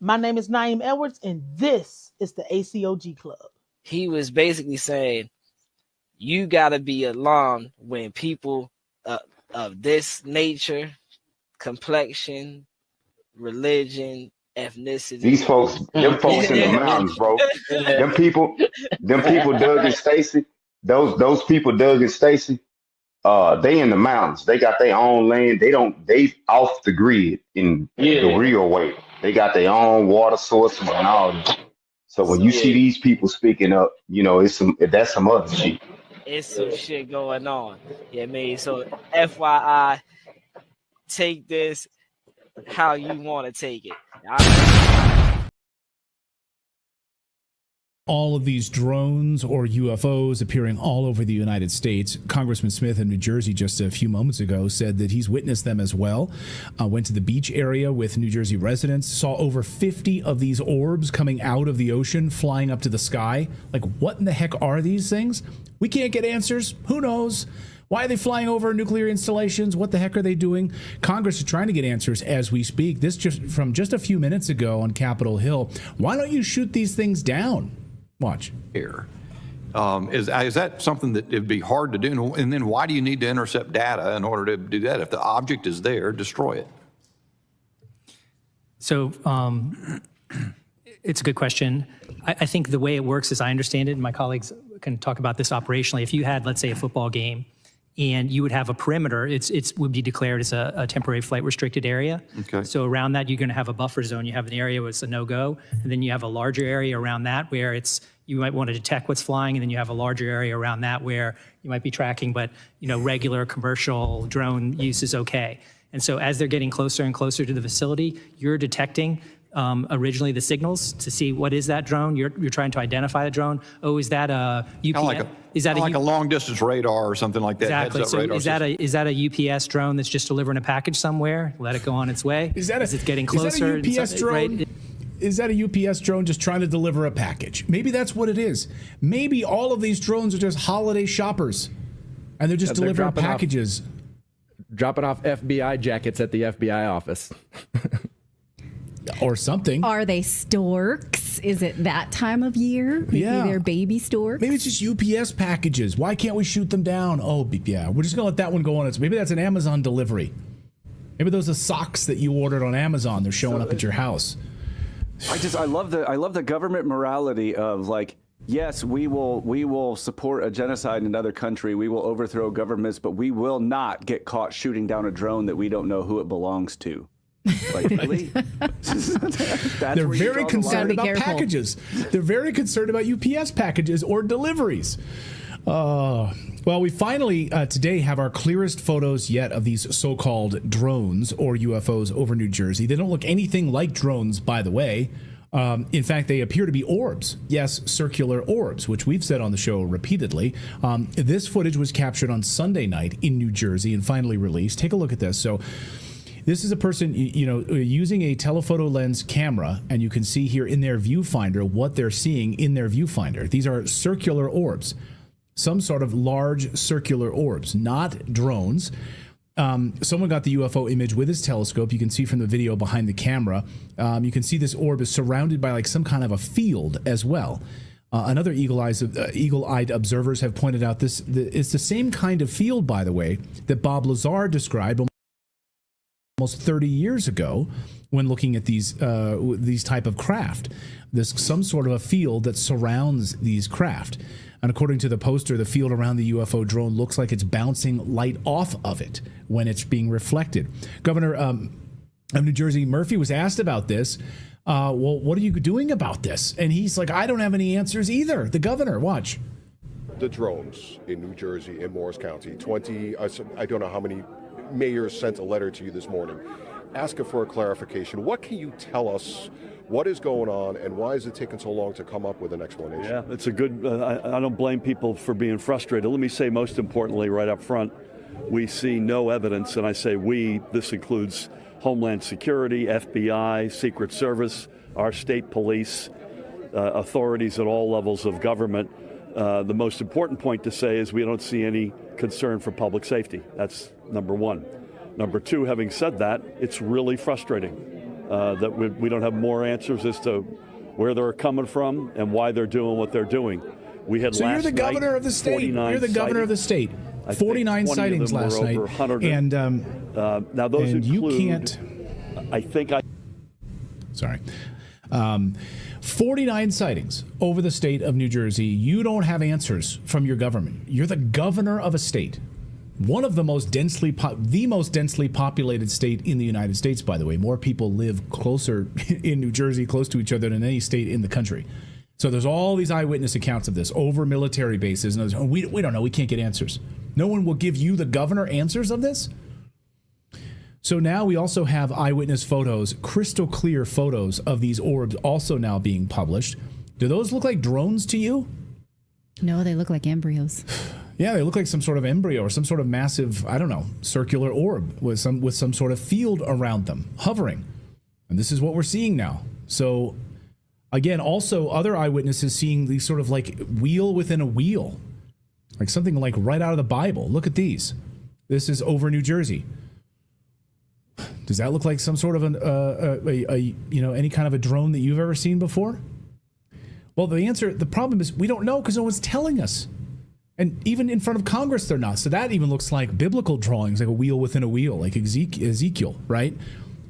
My name is Naeem Edwards, and this is the ACOG Club. He was basically saying, you got to be alarmed when people of this nature, complexion, religion, ethnicity. These folks, them folks in the mountains, bro. Them people, Doug and Stacy, those people, Doug and Stacy, they in the mountains. They got their own land. They off the grid in the real way. They got their own water sources and all that. So when you see these people speaking up, that's some other shit. It's some shit going on. Yeah, man. So FYI, take this how you want to take it. All of these drones or UFOs appearing all over the United States. Congressman Smith in New Jersey just a few moments ago said that he's witnessed them as well. Went to the beach area with New Jersey residents, saw over 50 of these orbs coming out of the ocean, flying up to the sky. Like, what in the heck are these things? We can't get answers. Who knows? Why are they flying over nuclear installations? What the heck are they doing? Congress is trying to get answers as we speak. This just from just a few minutes ago on Capitol Hill. Why don't you shoot these things down? Watch. Here. Is that something that it'd be hard to do? And then why do you need to intercept data in order to do that? If the object is there, destroy it. So it's a good question. I think the way it works, as I understand it, and my colleagues can talk about this operationally, if you had, let's say, a football game, and you would have a perimeter, it would be declared as a temporary flight restricted area. Okay. So around that, you're going to have a buffer zone. You have an area where it's a no-go, and then you have a larger area around that where you might want to detect what's flying, and then you have a larger area around that where you might be tracking, but regular commercial drone use is okay. And so as they're getting closer and closer to the facility, you're detecting originally the signals to see what is that drone. You're trying to identify the drone. Oh, is that a UPS? Is that like a long distance radar or something like that? Exactly. So is that a UPS drone that's just delivering a package somewhere? Let it go on its way. Is it getting closer? Is that a UPS drone? Right? Is that a UPS drone just trying to deliver a package? Maybe that's what it is. Maybe all of these drones are just holiday shoppers, and they're just delivering packages. Dropping off FBI jackets at the FBI office. Or something. Are they storks? Is it that time of year? Maybe they're baby storks. Maybe it's just UPS packages. Why can't we shoot them down? Oh, yeah. We're just going to let that one go on. Maybe that's an Amazon delivery. Maybe those are socks that you ordered on Amazon. They're showing up at your house. I love the government morality of like, yes, we will support a genocide in another country. We will overthrow governments, but we will not get caught shooting down a drone that we don't know who it belongs to. Like, really? They're very concerned about packages. They're very concerned about UPS packages or deliveries. Well, we finally today have our clearest photos yet of these so-called drones or UFOs over New Jersey. They don't look anything like drones, by the way. In fact, they appear to be orbs. Yes, circular orbs, which we've said on the show repeatedly. This footage was captured on Sunday night in New Jersey and finally released. Take a look at this. So this is a person, using a telephoto lens camera, and you can see here in their viewfinder what they're seeing in their viewfinder. These are circular orbs, some sort of large circular orbs, not drones. Someone got the UFO image with his telescope. You can see from the video behind the camera. You can see this orb is surrounded by like some kind of a field as well. Another eagle-eyed observers have pointed out this. It's the same kind of field, by the way, that Bob Lazar described almost 30 years ago when looking at these type of craft. There's some sort of a field that surrounds these craft. And according to the poster, the field around the UFO drone looks like it's bouncing light off of it when it's being reflected. Governor of New Jersey, Murphy, was asked about this. Well, what are you doing about this? And he's like, I don't have any answers either. The governor, watch. The drones in New Jersey, in Morris County, I don't know how many mayors sent a letter to you this morning asking for a clarification. What can you tell us? What is going on, and why is it taking so long to come up with an explanation? Yeah, it's a good, I don't blame people for being frustrated. Let me say, most importantly, right up front, we see no evidence, and I say we, this includes Homeland Security, FBI, Secret Service, our state police, authorities at all levels of government. The most important point to say is we don't see any concern for public safety. That's number one. Number two, having said that, it's really frustrating. that we don't have more answers as to where they're coming from and why they're doing what they're doing. We had so you're the governor of the state. You're the governor of the state. 49 sightings last night. And now those and include, you can't. Sorry. 49 sightings over the state of New Jersey. You don't have answers from your government. You're the governor of a state. One of the most densely populated state in the United States, by the way. More people live closer in New Jersey, close to each other than any state in the country. So there's all these eyewitness accounts of this over military bases. And we don't know. We can't get answers. No one will give you, the governor, answers of this? So now we also have eyewitness photos, crystal clear photos of these orbs also now being published. Do those look like drones to you? No, they look like embryos. Yeah, they look like some sort of embryo or some sort of massive, I don't know, circular orb with some sort of field around them, hovering. And this is what we're seeing now. So, again, also other eyewitnesses seeing these sort of like wheel within a wheel, like something like right out of the Bible. Look at these. This is over New Jersey. Does that look like some sort of any kind of a drone that you've ever seen before? Well, the problem is we don't know because no one's telling us. And even in front of Congress, they're not. So that even looks like biblical drawings, like a wheel within a wheel, like Ezekiel, right?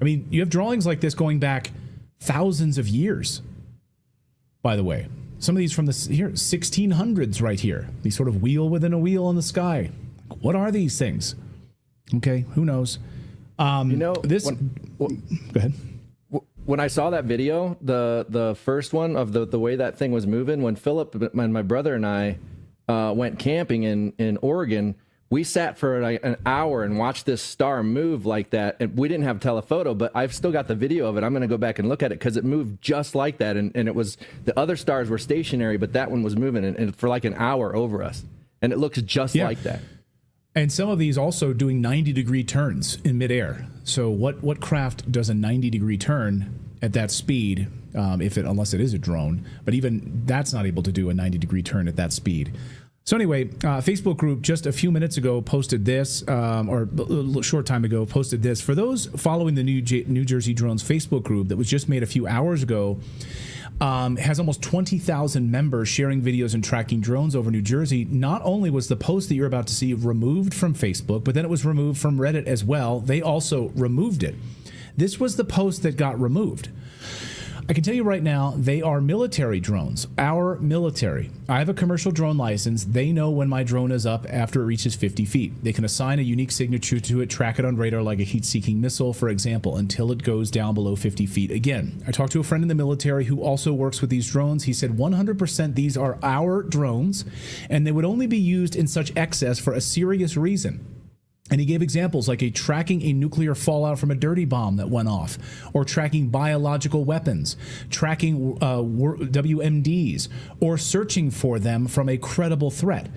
I mean, you have drawings like this going back thousands of years, by the way. Some of these from the 1600s right here. These sort of wheel within a wheel in the sky. What are these things? Okay, who knows? Go ahead. When I saw that video, the first one of the way that thing was moving, when Philip and my brother and I went camping in Oregon, we sat for like an hour and watched this star move like that. And we didn't have telephoto, but I've still got the video of it. I'm going to go back and look at it because it moved just like that. And it was, the other stars were stationary, but that one was moving and for like an hour over us. And it looks just like that. And some of these also doing 90-degree turns in midair. So what craft does a 90-degree turn at that speed, unless it is a drone? But even that's not able to do a 90-degree turn at that speed. So anyway, Facebook group just a few minutes ago posted this, or a short time ago posted this. For those following the New Jersey Drones Facebook group that was just made a few hours ago, has almost 20,000 members sharing videos and tracking drones over New Jersey. Not only was the post that you're about to see removed from Facebook, but then it was removed from Reddit as well. They also removed it. This was the post that got removed. I can tell you right now, they are military drones. Our military. I have a commercial drone license. They know when my drone is up after it reaches 50 feet. They can assign a unique signature to it, track it on radar like a heat-seeking missile, for example, until it goes down below 50 feet again. I talked to a friend in the military who also works with these drones. He said 100% these are our drones, and they would only be used in such excess for a serious reason. And he gave examples like tracking a nuclear fallout from a dirty bomb that went off, or tracking biological weapons, tracking WMDs, or searching for them from a credible threat.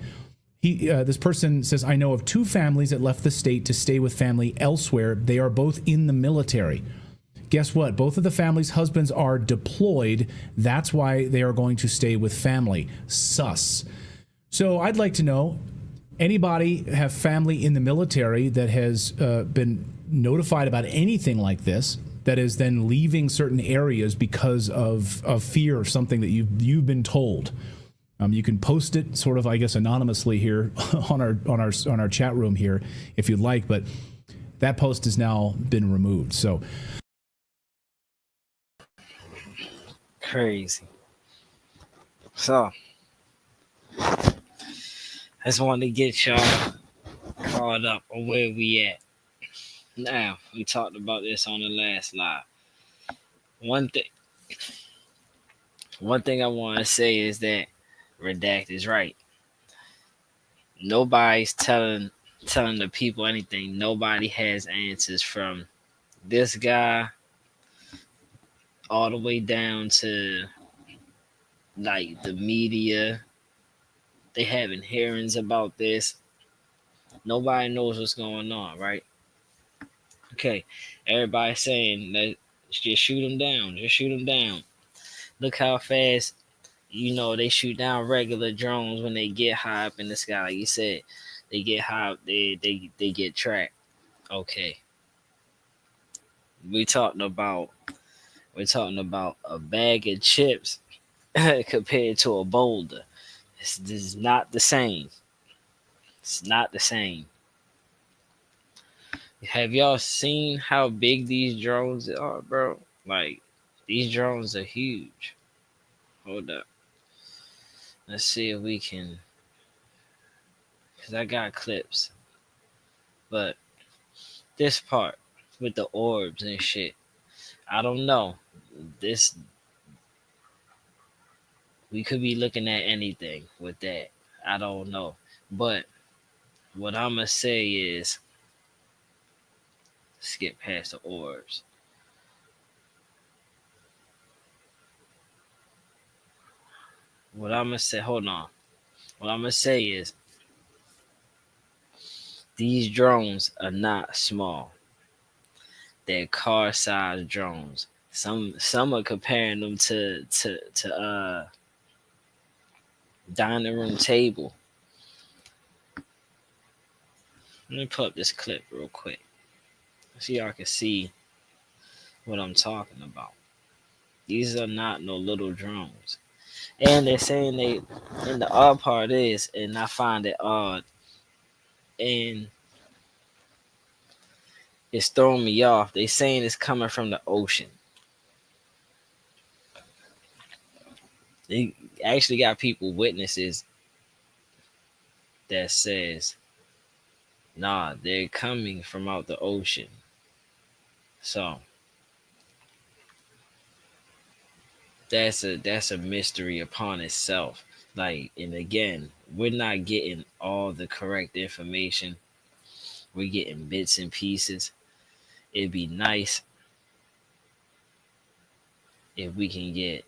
This person says, I know of 2 families that left the state to stay with family elsewhere. They are both in the military. Guess what? Both of the family's husbands are deployed. That's why they are going to stay with family. Sus. So I'd like to know, anybody have family in the military that has been notified about anything like this, that is then leaving certain areas because of fear or something that you've been told? You can post it sort of, I guess, anonymously here on our chat room here if you'd like, but that post has now been removed. So crazy. So I just wanted to get y'all caught up on where we at. Now, we talked about this on the last live. One thing I want to say is that Redact is right. Nobody's telling the people anything. Nobody has answers from this guy all the way down to like the media. They having hearings about this. Nobody knows what's going on, right? Okay, everybody's saying that just shoot them down. Just shoot them down. Look how fast, they shoot down regular drones when they get high up in the sky. Like you said, they get high up, they get tracked. Okay. We talked about We're talking about a bag of chips compared to a boulder. This is not the same. It's not the same. Have y'all seen how big these drones are, bro? Like, these drones are huge. Hold up. Let's see if we can. Because I got clips. But this part with the orbs and shit, I don't know. This. We could be looking at anything with that. I don't know. But what I'm going to say is skip past the orbs. What I'm going to say, hold on. What I'm going to say is these drones are not small. They're car-sized drones. Some are comparing them to dining room table. Let me pull up this clip real quick so y'all can see what I'm talking about. These are not no little drones. And they're saying and the odd part is, and I find it odd, and it's throwing me off. They saying it's coming from the ocean. They actually got people witnesses that says, nah, they're coming from out the ocean. So that's a mystery upon itself. Like, and again, we're not getting all the correct information. We're getting bits and pieces. It'd be nice if we can get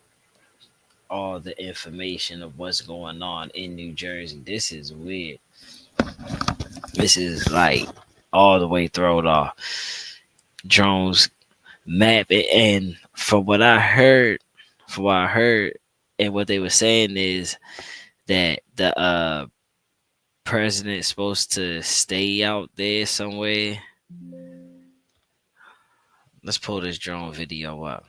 all the information of what's going on in New Jersey. This is weird. This is like all the way thrown off. Drones map it, and from what I heard, and what they were saying is that the president's supposed to stay out there somewhere. Let's pull this drone video up.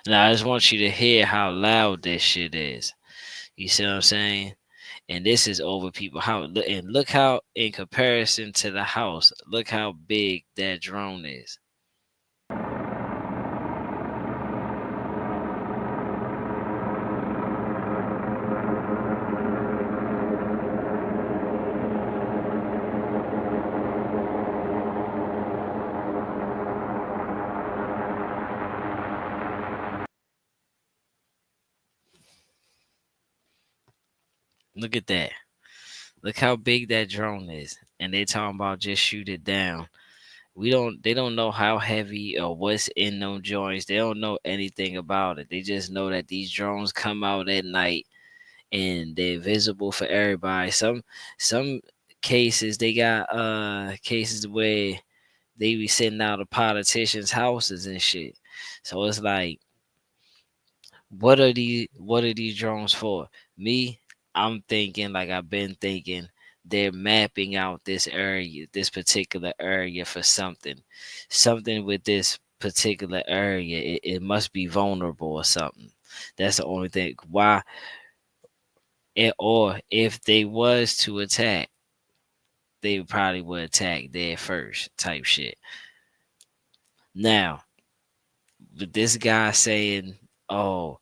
Now I just want you to hear how loud this shit is. You see what I'm saying? And this is over people. And look how, in comparison to the house, look how big that drone is. Look at that. Look how big that drone is. And they talking about just shoot it down. They don't know how heavy or what's in them joints. They don't know anything about it. They just know that these drones come out at night and they're visible for everybody. Some cases they got cases where they be sitting out of politicians' houses and shit. So it's like, what are these drones for? Me, I'm thinking, like I've been thinking, they're mapping out this particular area for something with this particular area. It must be vulnerable or something. That's the only thing. Why? Or if they was to attack, they probably would attack there first, type shit. Now, with this guy saying, "Oh,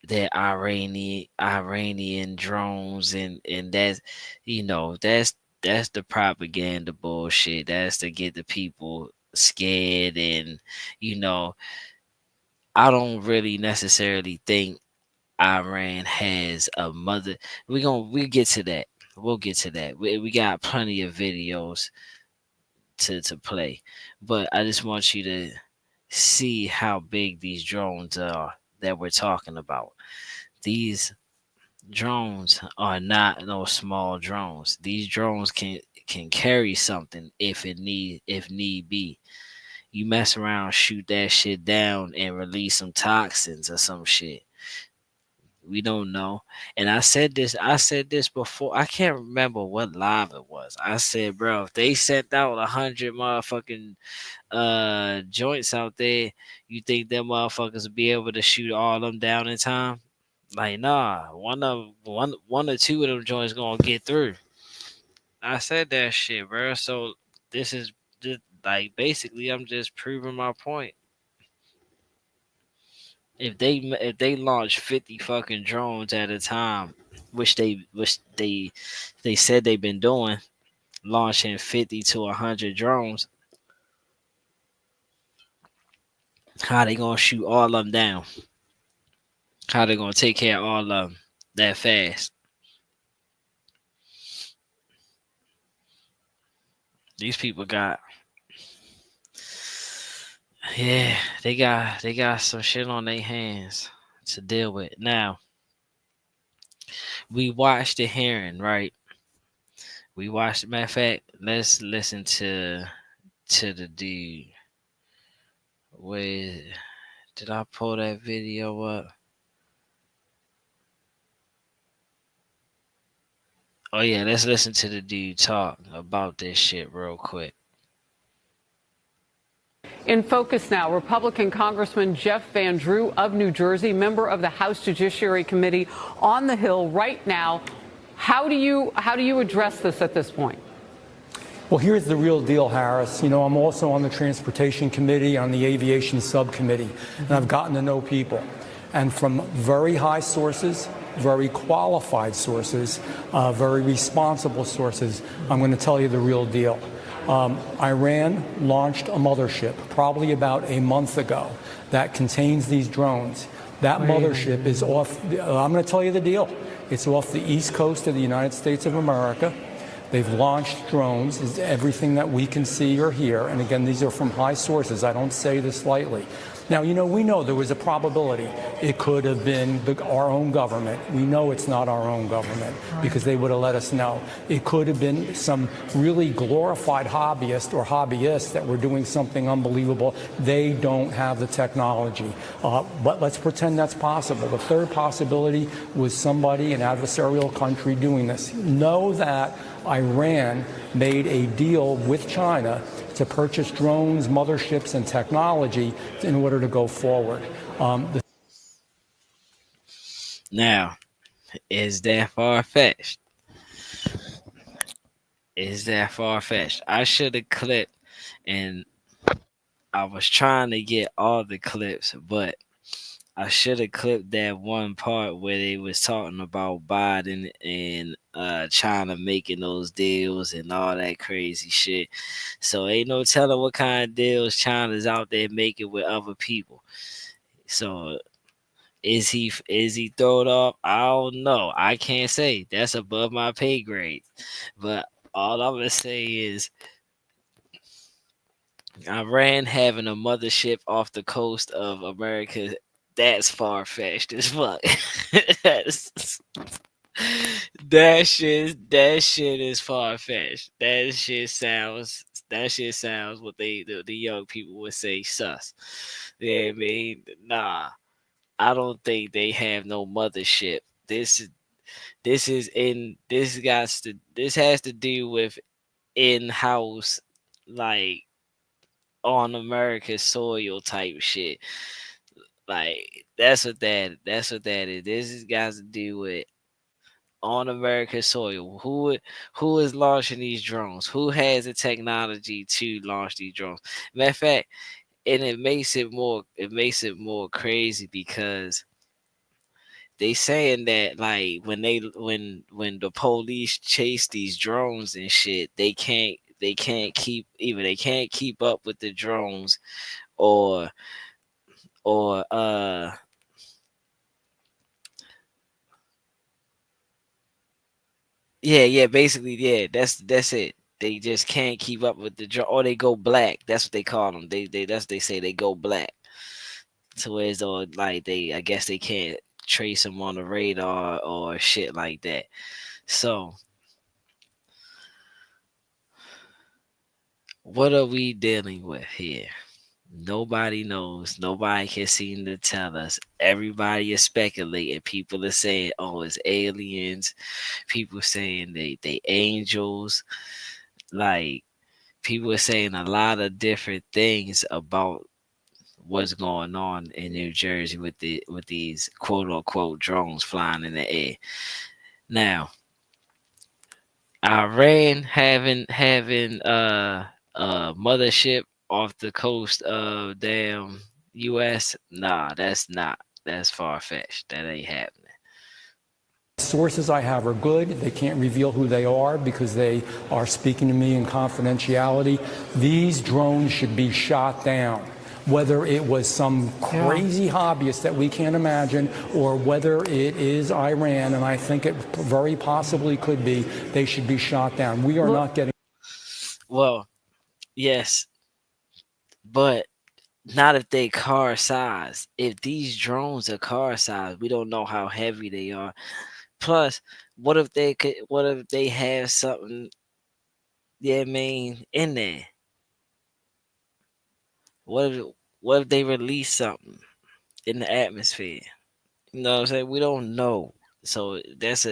they're Iranian drones," and that's, that's the propaganda bullshit. That's to get the people scared, and I don't really necessarily think Iran has a mother. We'll get to that. We'll get to that. We got plenty of videos to play, but I just want you to see how big these drones are that we're talking about. These drones are not no small drones. These drones can carry something if need be. You mess around, shoot that shit down, and release some toxins or some shit. We don't know. And I said this before. I can't remember what live it was. I said, bro, if they sent out 100 motherfucking joints out there, you think them motherfuckers will be able to shoot all them down in time? Like, nah, one or two of them joints gonna get through. I said that shit, bro. So this is just like basically I'm just proving my point. If they launch 50 fucking drones at a time, which they said they've been doing, launching 50 to 100 drones, how they gonna shoot all of them down? How they gonna take care of all of them that fast? These people got, yeah, they got some shit on their hands to deal with. Now, we watched the hearing, right? We watched. Matter of fact, let's listen to the dude. Wait, did I pull that video up? Oh yeah, let's listen to the dude talk about this shit real quick. In focus now, Republican Congressman Jeff Van Drew of New Jersey, member of the House Judiciary Committee on the Hill right now. How do you address this at this point? Well, here's the real deal, Harris. You know, I'm also on the Transportation Committee, on the Aviation Subcommittee, and I've gotten to know people. And from very high sources, very qualified sources, very responsible sources, I'm going to tell you the real deal. Iran launched a mothership probably about a month ago that contains these drones. That mothership is off, I'm going to tell you the deal. It's off the east coast of the United States of America. They've launched drones, is everything that we can see or hear. And again, these are from high sources. I don't say this lightly. Now, you know, we know there was a probability it could have been our own government. We know it's not our own government because they would have let us know. It could have been some really glorified hobbyist or hobbyists that were doing something unbelievable. They don't have the technology. But let's pretend that's possible. The third possibility was somebody, an adversarial country, doing this. Know that Iran made a deal with China to purchase drones, motherships, and technology in order to go forward. Now, is that far-fetched? Is that far-fetched? I should have clipped, and I was trying to get all the clips, but I should have clipped that one part where they was talking about Biden and China making those deals and all that crazy shit. So ain't no telling what kind of deals China's out there making with other people. So is he thrown off? I don't know. I can't say. That's above my pay grade. But all I'm gonna say is Iran having a mothership off the coast of America, that's far fetched as fuck. that shit is far fetched. That shit sounds what the young people would say sus. Yeah, I mean, nah. I don't think they have no mothership. This has to do with in-house, like, on America's soil type shit. Like that's what that is. This has got to do with on America's soil. Who is launching these drones? Who has the technology to launch these drones? Matter of fact, and it makes it more crazy because they saying that like when the police chase these drones and shit, they can't keep up with the drones or or basically, that's it. They just can't keep up with the drone, or they go black. That's what they call them. That's what they say, they go black. To where as though like I guess they can't trace them on the radar or shit like that. So what are we dealing with here? Nobody knows. Nobody can seem to tell us. Everybody is speculating. People are saying, "Oh, it's aliens." People saying they angels. Like people are saying a lot of different things about what's going on in New Jersey with these quote unquote drones flying in the air. Now, Iran having a mothership off the coast of damn US. Nah, that's far fetched. That ain't happening. Sources I have are good. They can't reveal who they are because they are speaking to me in confidentiality. These drones should be shot down. Whether it was some crazy hobbyist that we can't imagine or whether it is Iran, and I think it very possibly could be, they should be shot down. We are not getting... Well, yes, but not if they car size. If these drones are car size, we don't know how heavy they are. Plus, what if they have something, yeah, I mean, in there? What if they release something in the atmosphere? You know what I'm saying? We don't know. So that's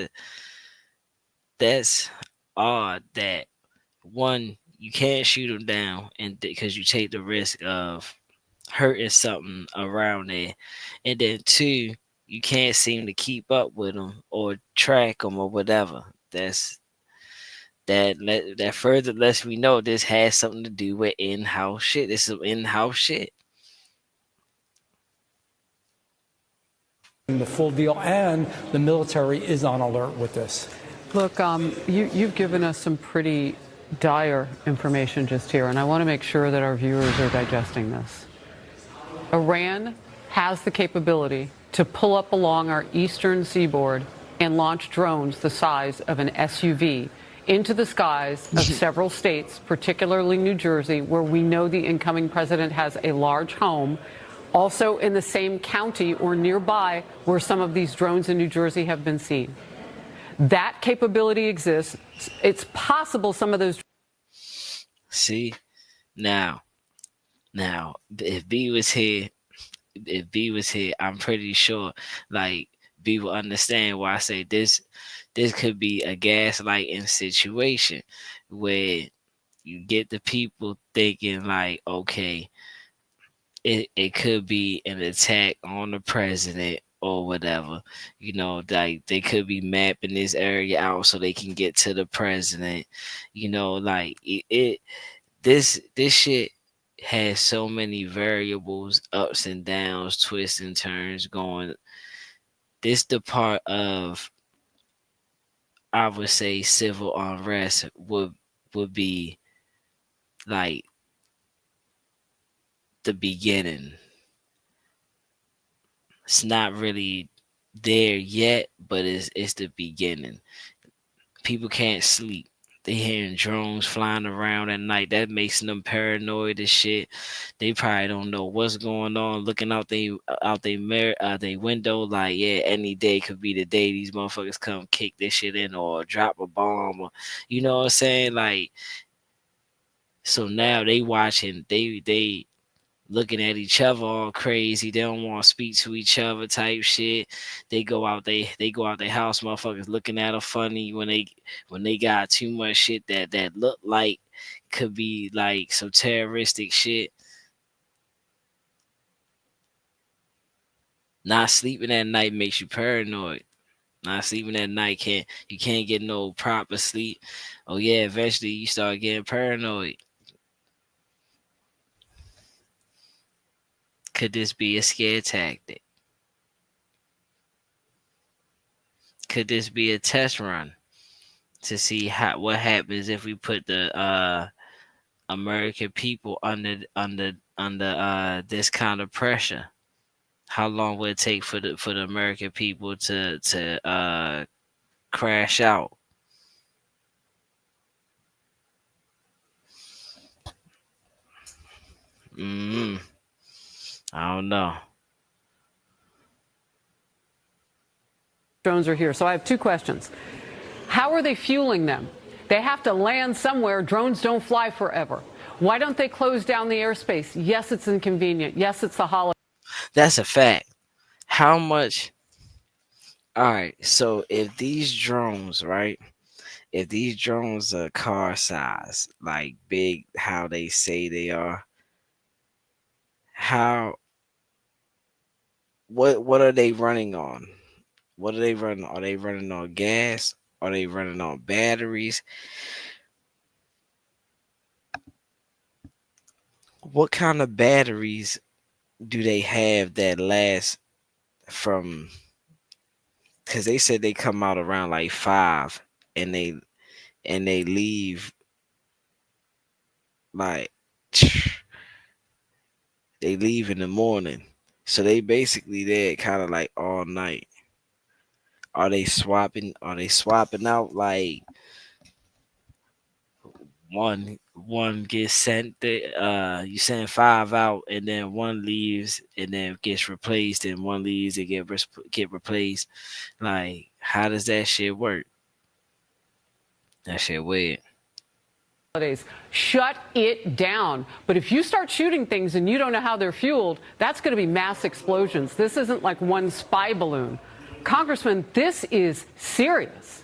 odd that one, you can't shoot them down and because you take the risk of hurting something around there, and then two, you can't seem to keep up with them or track them or whatever. That further lets me know this has something to do with in-house shit. This is in-house shit. The full deal, and the military is on alert with this. Look, you've given us some pretty dire information just here, and I want to make sure that our viewers are digesting this. Iran has the capability to pull up along our eastern seaboard and launch drones the size of an SUV into the skies of several states, particularly New Jersey, where we know the incoming president has a large home. Also in the same county or nearby where some of these drones in New Jersey have been seen. That capability exists. It's possible some of those... See? Now, if B was here, I'm pretty sure, like, B will understand why I say this could be a gaslighting situation where you get the people thinking like, okay, it could be an attack on the president or whatever. You know, like they could be mapping this area out so they can get to the president. You know, like this shit has so many variables, ups and downs, twists and turns going. This the part of, I would say, civil unrest would be like the beginning. It's not really there yet, but it's the beginning. People can't sleep. They hearing drones flying around at night. That makes them paranoid as shit. They probably don't know what's going on. Looking out they window, like, yeah, any day could be the day these motherfuckers come kick this shit in or drop a bomb, or you know what I'm saying? Like, so now they watching. They looking at each other all crazy. They don't want to speak to each other type shit. They go out their house, motherfuckers looking at them funny when they got too much shit that look like could be like some terroristic shit. Not sleeping at night makes you paranoid. Not sleeping at night you can't get no proper sleep. Oh yeah, eventually you start getting paranoid. Could this be a scare tactic? Could this be a test run to see what happens if we put the American people under this kind of pressure? How long will it take for the American people to crash out? I don't know. Drones are here. So I have two questions. How are they fueling them? They have to land somewhere. Drones don't fly forever. Why don't they close down the airspace? Yes, it's inconvenient. Yes, it's the holiday. That's a fact. How much? All right. So if these drones, right? If these drones are car size, like big, how they say they are, how what are they running on? What are they running? Are they running on gas? Are they running on batteries? What kind of batteries do they have that last from? Because they said they come out around like 5, and they leave like they leave in the morning. So they basically there kind of like all night. Are they swapping? Are they swapping out like one gets sent? You send 5 out, and then one leaves, and then gets replaced, and one leaves and get replaced. Like, how does that shit work? That shit weird. Shut it down. But if you start shooting things and you don't know how they're fueled, that's going to be mass explosions. This isn't like one spy balloon. Congressman, this is serious.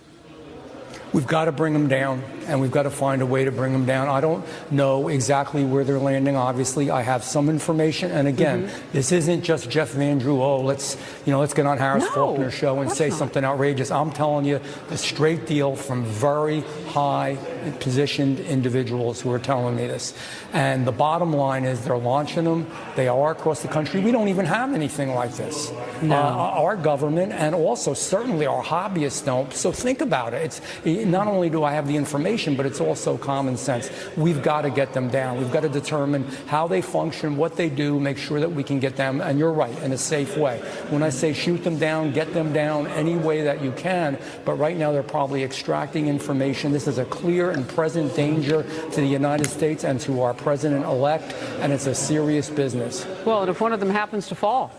We've got to bring them down, and we've got to find a way to bring them down. I don't know exactly where they're landing. Obviously, I have some information. And again, this isn't just Jeff Van Drew. Oh, let's get on Harris Faulkner's show and say something outrageous. I'm telling you the straight deal from very high positioned individuals who are telling me this. And the bottom line is they're launching them. They are across the country. We don't even have anything like this. No. Our government and also certainly our hobbyists don't. So think about it. It's not only do I have the information, but it's also common sense. We've got to get them down. We've got to determine how they function, what they do, make sure that we can get them, and you're right, in a safe way. When I say shoot them down, get them down any way that you can, but right now they're probably extracting information. This is a clear and present danger to the United States and to our president-elect, and it's a serious business. Well, and if one of them happens to fall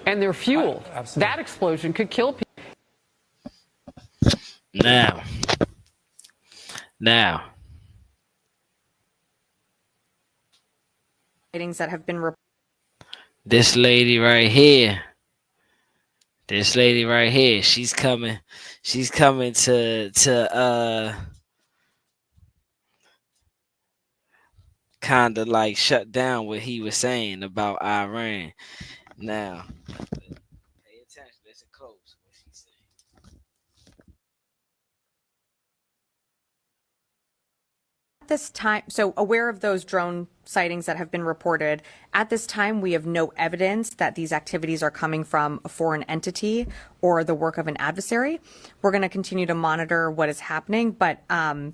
and they're fueled, that explosion could kill people. Now, sightings that have been this lady right here, she's coming to kind of like shut down what he was saying about Iran. Now, pay attention, listen close. What she's saying. this time, so aware of those drone sightings that have been reported, at this time we have no evidence that these activities are coming from a foreign entity or the work of an adversary. We're going to continue to monitor what is happening, but at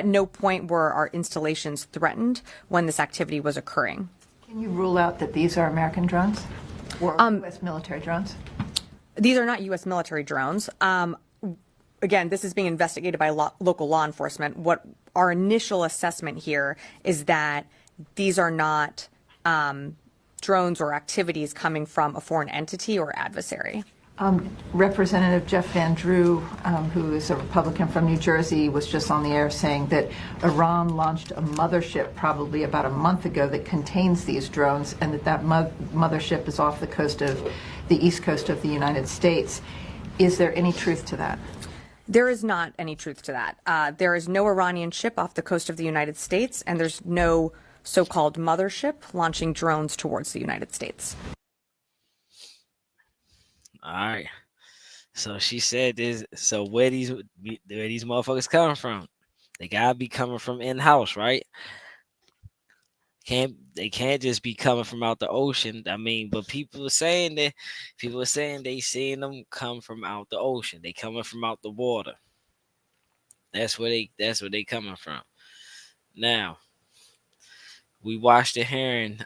no point were our installations threatened when this activity was occurring. Can you rule out that these are American drones or U.S. military drones? These are not U.S. military drones. Again, this is being investigated by local law enforcement. What our initial assessment here is that these are not drones or activities coming from a foreign entity or adversary. Representative Jeff Van Drew, who is a Republican from New Jersey, was just on the air saying that Iran launched a mothership probably about a month ago that contains these drones, and that mothership is off the coast of the east coast of the United States. Is there any truth to that? There is not any truth to that. There is no Iranian ship off the coast of the United States, and there's no so-called mothership launching drones towards the United States. All right. So she said this. So where these motherfuckers coming from? They gotta be coming from in-house, right? They can't just be coming from out the ocean. I mean, but people are saying they seeing them come from out the ocean. They coming from out the water. That's where they coming from. Now, we watched the hearing.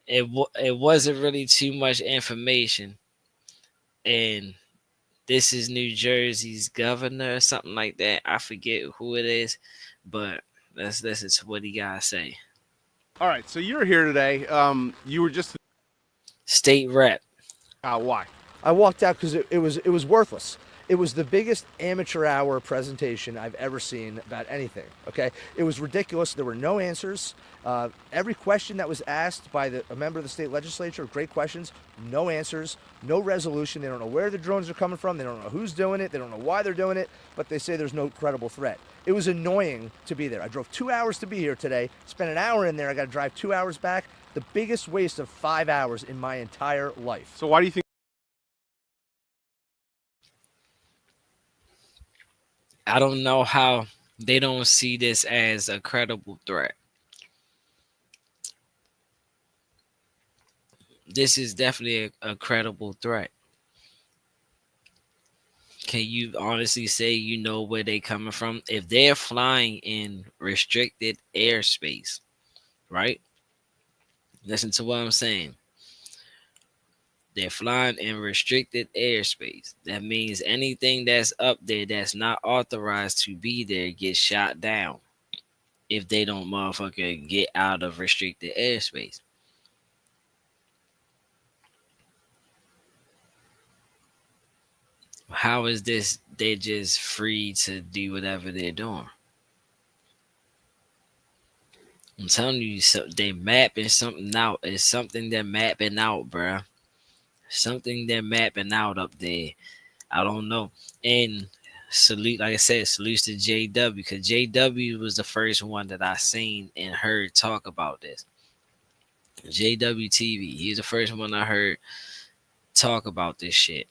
It wasn't really too much information, and this is New Jersey's governor or something like that. I forget who it is, but let's listen to what he gotta say. All right, so you're here today. You were just state rep. Why? I walked out because it was worthless. It was the biggest amateur hour presentation I've ever seen about anything, okay? It was ridiculous. There were no answers. Every question that was asked by a member of the state legislature, great questions, no answers, no resolution. They don't know where the drones are coming from. They don't know who's doing it. They don't know why they're doing it, but they say there's no credible threat. It was annoying to be there. I drove 2 hours to be here today, spent an hour in there. I got to drive 2 hours back. The biggest waste of 5 hours in my entire life. So why do you think? I don't know how they don't see this as a credible threat. This is definitely a credible threat. Can you honestly say you know where they coming from? If they're flying in restricted airspace, right? Listen to what I'm saying. They're flying in restricted airspace. That means anything that's up there that's not authorized to be there gets shot down if they don't motherfucker get out of restricted airspace. How is this? They're just free to do whatever they're doing. I'm telling you, they mapping something out. It's something they're mapping out, bruh. Something they're mapping out up there. I don't know. And salute, like I said, salutes to JW, because JW was the first one that I seen and heard talk about this. JW TV, he's the first one I heard talk about this shit.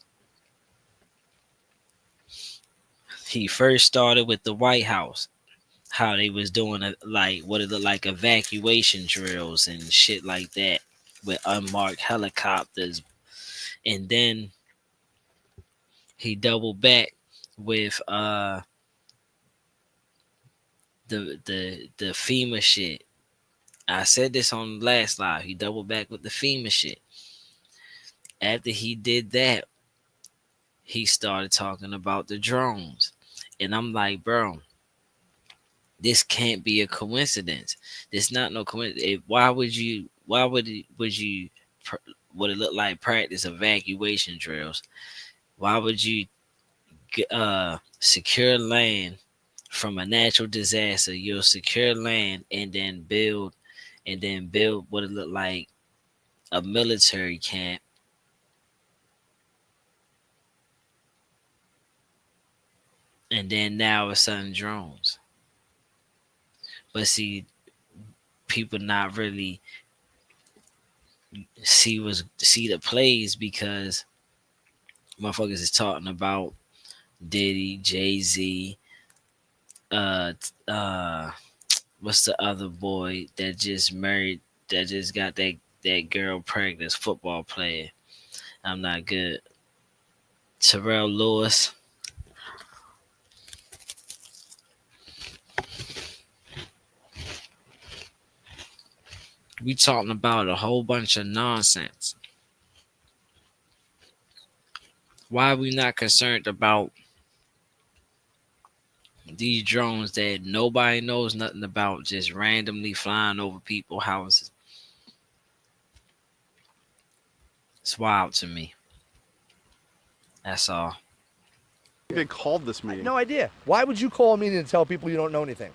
He first started with the White House, how they was doing like what it looked like evacuation drills and shit like that with unmarked helicopters, and then he doubled back with the FEMA shit. I said this on the last live. He doubled back with the FEMA shit. After he did that, he started talking about the drones. And I'm like, bro, this can't be a coincidence. This not no coincidence. Why would it look like practice evacuation drills? Why would you secure land from a natural disaster? You'll secure land and then build what it look like a military camp. And then now it's sudden drones. But see, people not really see the plays because motherfuckers is talking about Diddy, Jay-Z, what's the other boy that just married, that just got that girl pregnant, football player. I'm not good. Terrell Lewis. We talking about a whole bunch of nonsense. Why are we not concerned about these drones that nobody knows nothing about, just randomly flying over people's houses? It's wild to me. That's all. They called this meeting. No idea. Why would you call a meeting and tell people you don't know anything?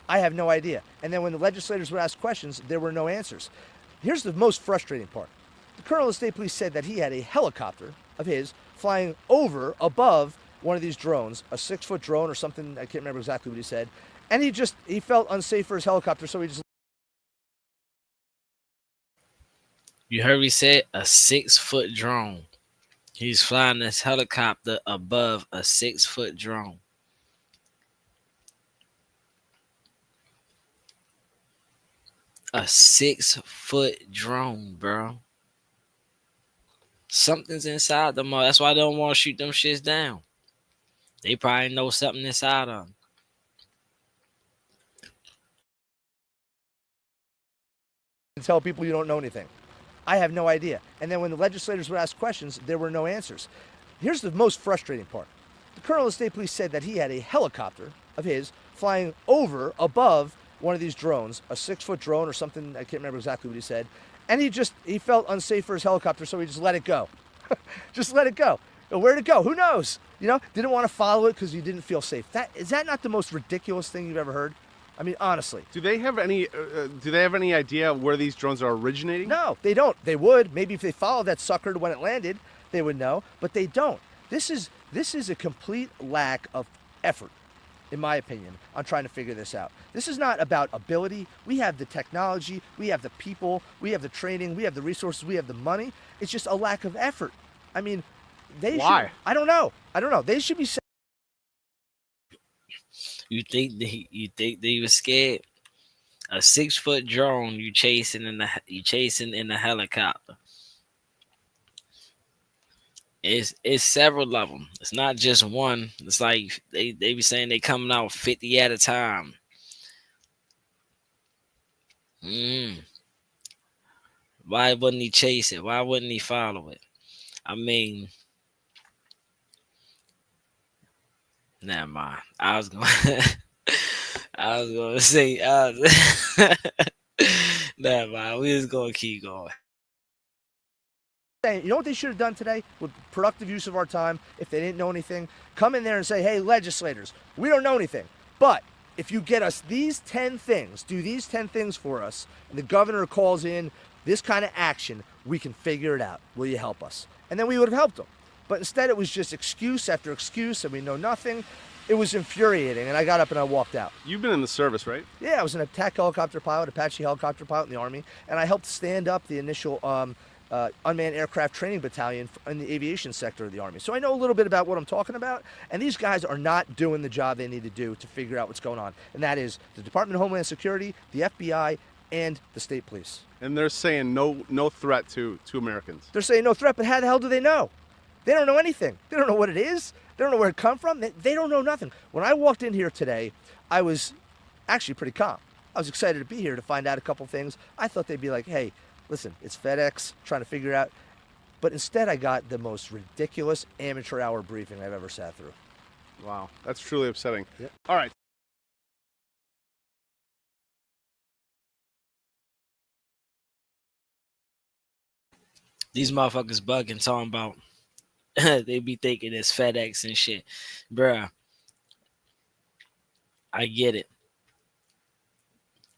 I have no idea. And then when the legislators would ask questions, there were no answers. Here's the most frustrating part. The colonel of the state police said that he had a helicopter of his flying above one of these drones, a 6-foot drone or something. I can't remember exactly what he said. And he felt unsafe for his helicopter, so he just... You heard me say a 6-foot drone. He's flying this helicopter above a 6-foot drone. A 6-foot drone, bro. Something's inside them. That's why they don't want to shoot them shits down. They probably know something inside of them. Tell people you don't know anything. I have no idea. And then when the legislators would ask questions, there were no answers. Here's the most frustrating part. The colonel of the state police said that he had a helicopter of his flying above one of these drones, a 6-foot drone or something. I can't remember exactly what he said. And he felt unsafe for his helicopter, so he just let it go. Just let it go. Where'd it go? Who knows? Didn't want to follow it because you didn't feel safe. Is that not the most ridiculous thing you've ever heard? I mean, honestly. Do they have any idea where these drones are originating? No, they don't. They would. Maybe if they followed that sucker to when it landed, they would know, but they don't. This is a complete lack of effort, in my opinion, on trying to figure this out. This is not about ability. We have the technology, we have the people, we have the training, we have the resources, we have the money. It's just a lack of effort. I mean, Why? I don't know. They should be. You think they were scared? A 6-foot drone you chasing in a helicopter. It's several of them. It's not just one. It's like they be saying they coming out 50 at a time. Why wouldn't he chase it? Why wouldn't he follow it? I mean, never mind. I was gonna say, never mind. We just gonna keep going. You know what they should have done today with productive use of our time if they didn't know anything? Come in there and say, hey, legislators, we don't know anything. But if you get us these 10 things, do these 10 things for us, and the governor calls in this kind of action, we can figure it out. Will you help us? And then we would have helped them. But instead it was just excuse after excuse and we know nothing. It was infuriating, and I got up and I walked out. You've been in the service, right? Yeah, I was an attack helicopter pilot, Apache helicopter pilot in the Army, and I helped stand up the initial unmanned aircraft training battalion in the aviation sector of the Army. So I know a little bit about what I'm talking about, and these guys are not doing the job they need to do to figure out what's going on, and that is the Department of Homeland Security, the FBI, and the state police. And they're saying no threat to Americans. They're saying no threat, but how the hell do they know? They don't know anything. They don't know what it is. They don't know where it come from. They don't know nothing. When I walked in here today, I was actually pretty calm. I was excited to be here to find out a couple things. I thought they'd be like, hey, listen, it's FedEx, trying to figure it out. But instead, I got the most ridiculous amateur hour briefing I've ever sat through. Wow, that's truly upsetting. Yep. All right. These motherfuckers bugging, talking about they be thinking it's FedEx and shit. Bruh, I get it.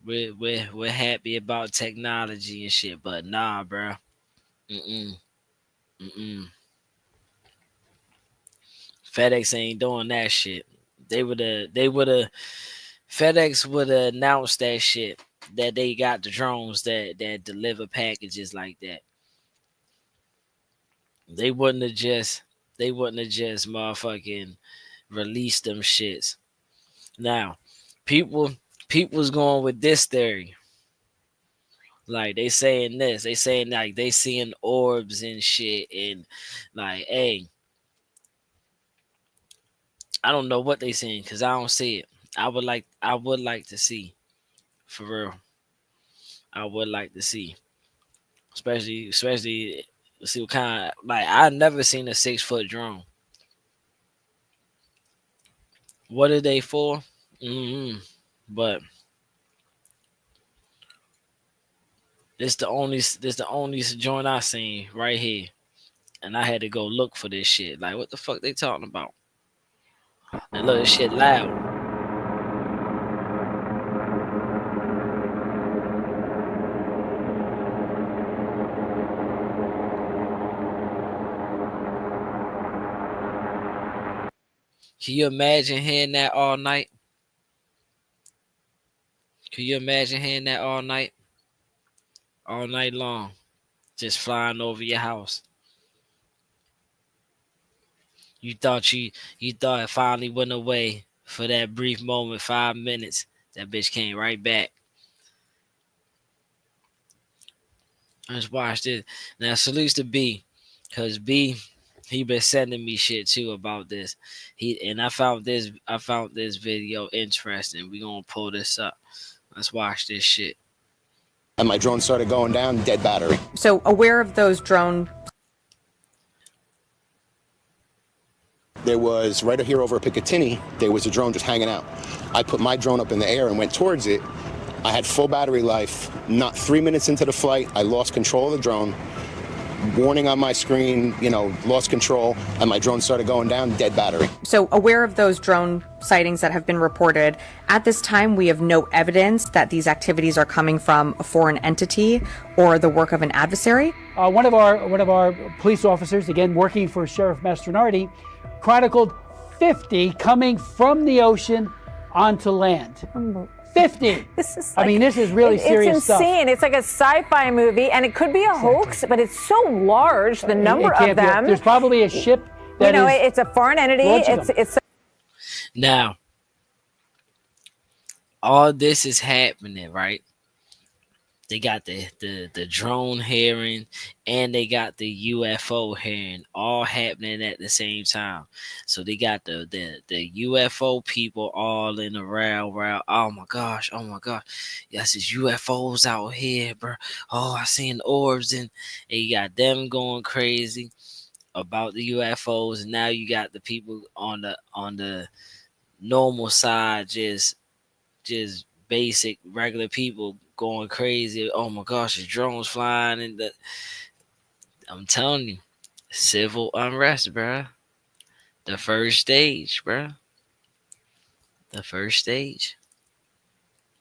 We're happy about technology and shit, but nah, bruh. FedEx ain't doing that shit. FedEx would have announced that shit, that they got the drones that deliver packages like that. They wouldn't have just motherfucking released them shits. Now, people's going with this theory. Like they saying this, they saying like they seeing orbs and shit, and like, hey, I don't know what they seeing because I don't see it. I would like to see, for real. I would like to see, especially see what kind of, like, I've never seen a 6-foot drone. What are they for? But this the only joint I seen right here, and I had to go look for this shit. Like, what the fuck they talking about? And look, this shit loud. Can you imagine hearing that all night? Can you imagine hearing that all night? All night long. Just flying over your house. You thought it finally went away for that brief moment, 5 minutes. That bitch came right back. Let's watch this. Now, salutes to B, because B, he been sending me shit too about this. I found this video interesting. We gonna pull this up. Let's watch this shit. And my drone started going down, dead battery. So aware of those drone. There was right here over Picatinny, there was a drone just hanging out. I put my drone up in the air and went towards it. I had full battery life. Not 3 minutes into the flight, I lost control of the drone. warning on my screen, lost control, and my drone started going down, dead battery. So aware of those drone sightings that have been reported, at this time we have no evidence that these activities are coming from a foreign entity or the work of an adversary. One of our police officers, again working for Sheriff Mastronardi, chronicled 50 coming from the ocean onto land. 50. This is this is really serious stuff. It's insane. It's like a sci-fi movie, and it could be a hoax, but it's so large, the number of them. There's probably a ship that it's a foreign entity. It's now, all this is happening, right? They got the drone hearing and they got the UFO hearing all happening at the same time. So they got the UFO people all in a row. Oh my gosh. Yes, it's UFOs out here, bro. Oh, I seen orbs and you got them going crazy about the UFOs. And now you got the people on the normal side, just basic regular people going crazy. Oh my gosh, the drones flying, and I'm telling you, civil unrest, bruh. The first stage, bruh. The first stage.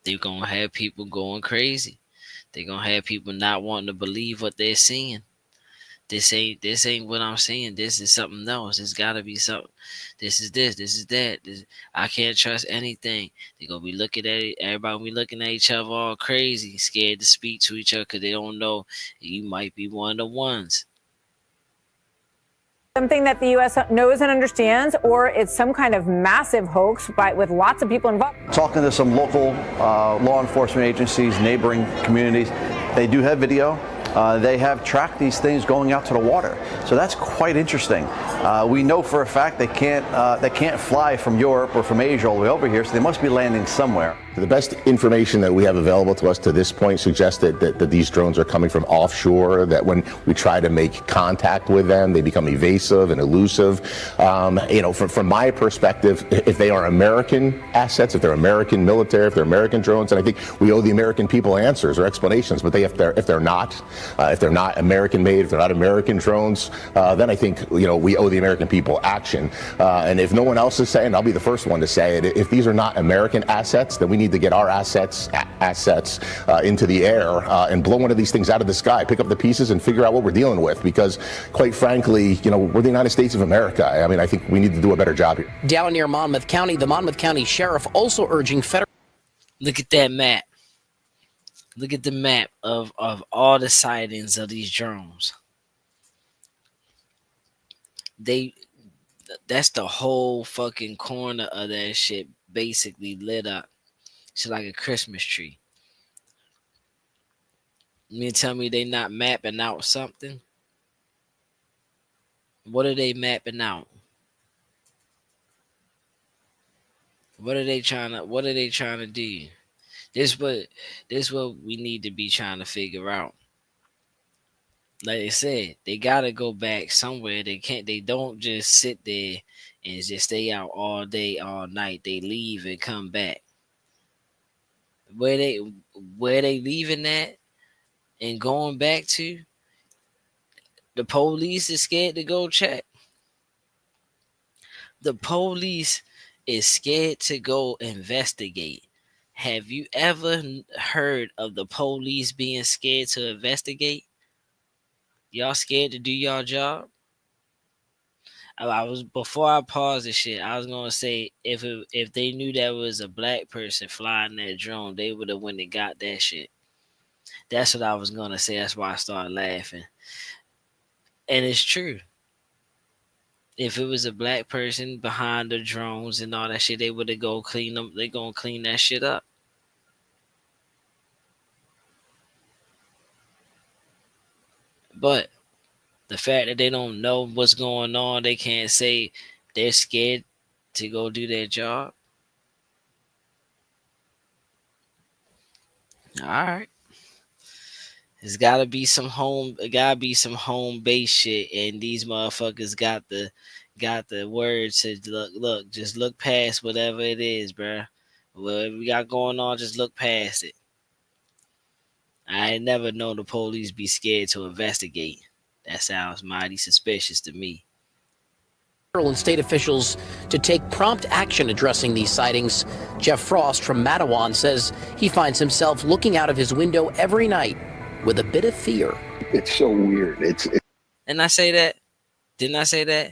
They're gonna have people going crazy. They're gonna have people not wanting to believe what they're seeing. This ain't what I'm seeing. This is something else. It's gotta be something. This is that. I can't trust anything. They're gonna be looking at it. Everybody be looking at each other all crazy, scared to speak to each other because they don't know you might be one of the ones. something that the U.S. knows and understands, or it's some kind of massive hoax with lots of people involved. Talking to some local law enforcement agencies, neighboring communities, they do have video. They have tracked these things going out to the water, so that's quite interesting. We know for a fact they can't fly from Europe or from Asia all the way over here, so they must be landing somewhere. The best information that we have available to us to this point suggests that these drones are coming from offshore, that when we try to make contact with them, they become evasive and elusive. From my perspective, if they are American assets, if they're American military, if they're American drones, and I think we owe the American people answers or explanations, but if they're not American made, if they're not American drones, then I think, we owe the American people action. And if no one else is saying, I'll be the first one to say it, if these are not American assets, then we need to get our assets into the air and blow one of these things out of the sky, pick up the pieces and figure out what we're dealing with, because quite frankly, we're the United States of America. I mean, I think we need to do a better job here. Down near Monmouth County, the Monmouth County Sheriff also urging federal... Look at that map. Look at the map of all the sightings of these drones. That's the whole fucking corner of that shit basically lit up. It's like a Christmas tree. You mean tell me they not mapping out something? What are they mapping out? What are they trying to do? This what we need to be trying to figure out. Like I said, they gotta go back somewhere. They don't just sit there and just stay out all day, all night. They leave and come back. Where they leaving at and going back to, the police is scared to go check. The police is scared to go investigate. Have you ever heard of the police being scared to investigate? Y'all scared to do y'all job? Before I pause this shit, I was gonna say if they knew that was a black person flying that drone, they would have went and got that shit. That's what I was gonna say. That's why I started laughing. And it's true. If it was a black person behind the drones and all that shit, they would have go clean them. They gonna clean that shit up. But the fact that they don't know what's going on, they can't say they're scared to go do their job. All right. There's gotta be some home base shit, and these motherfuckers got the words to look, just look past whatever it is, bruh. Whatever we got going on, just look past it. I ain't never known the police be scared to investigate. That sounds mighty suspicious to me. And state officials to take prompt action addressing these sightings. Jeff Frost from Matawan says he finds himself looking out of his window every night with a bit of fear. It's so weird. And I say that? Didn't I say that?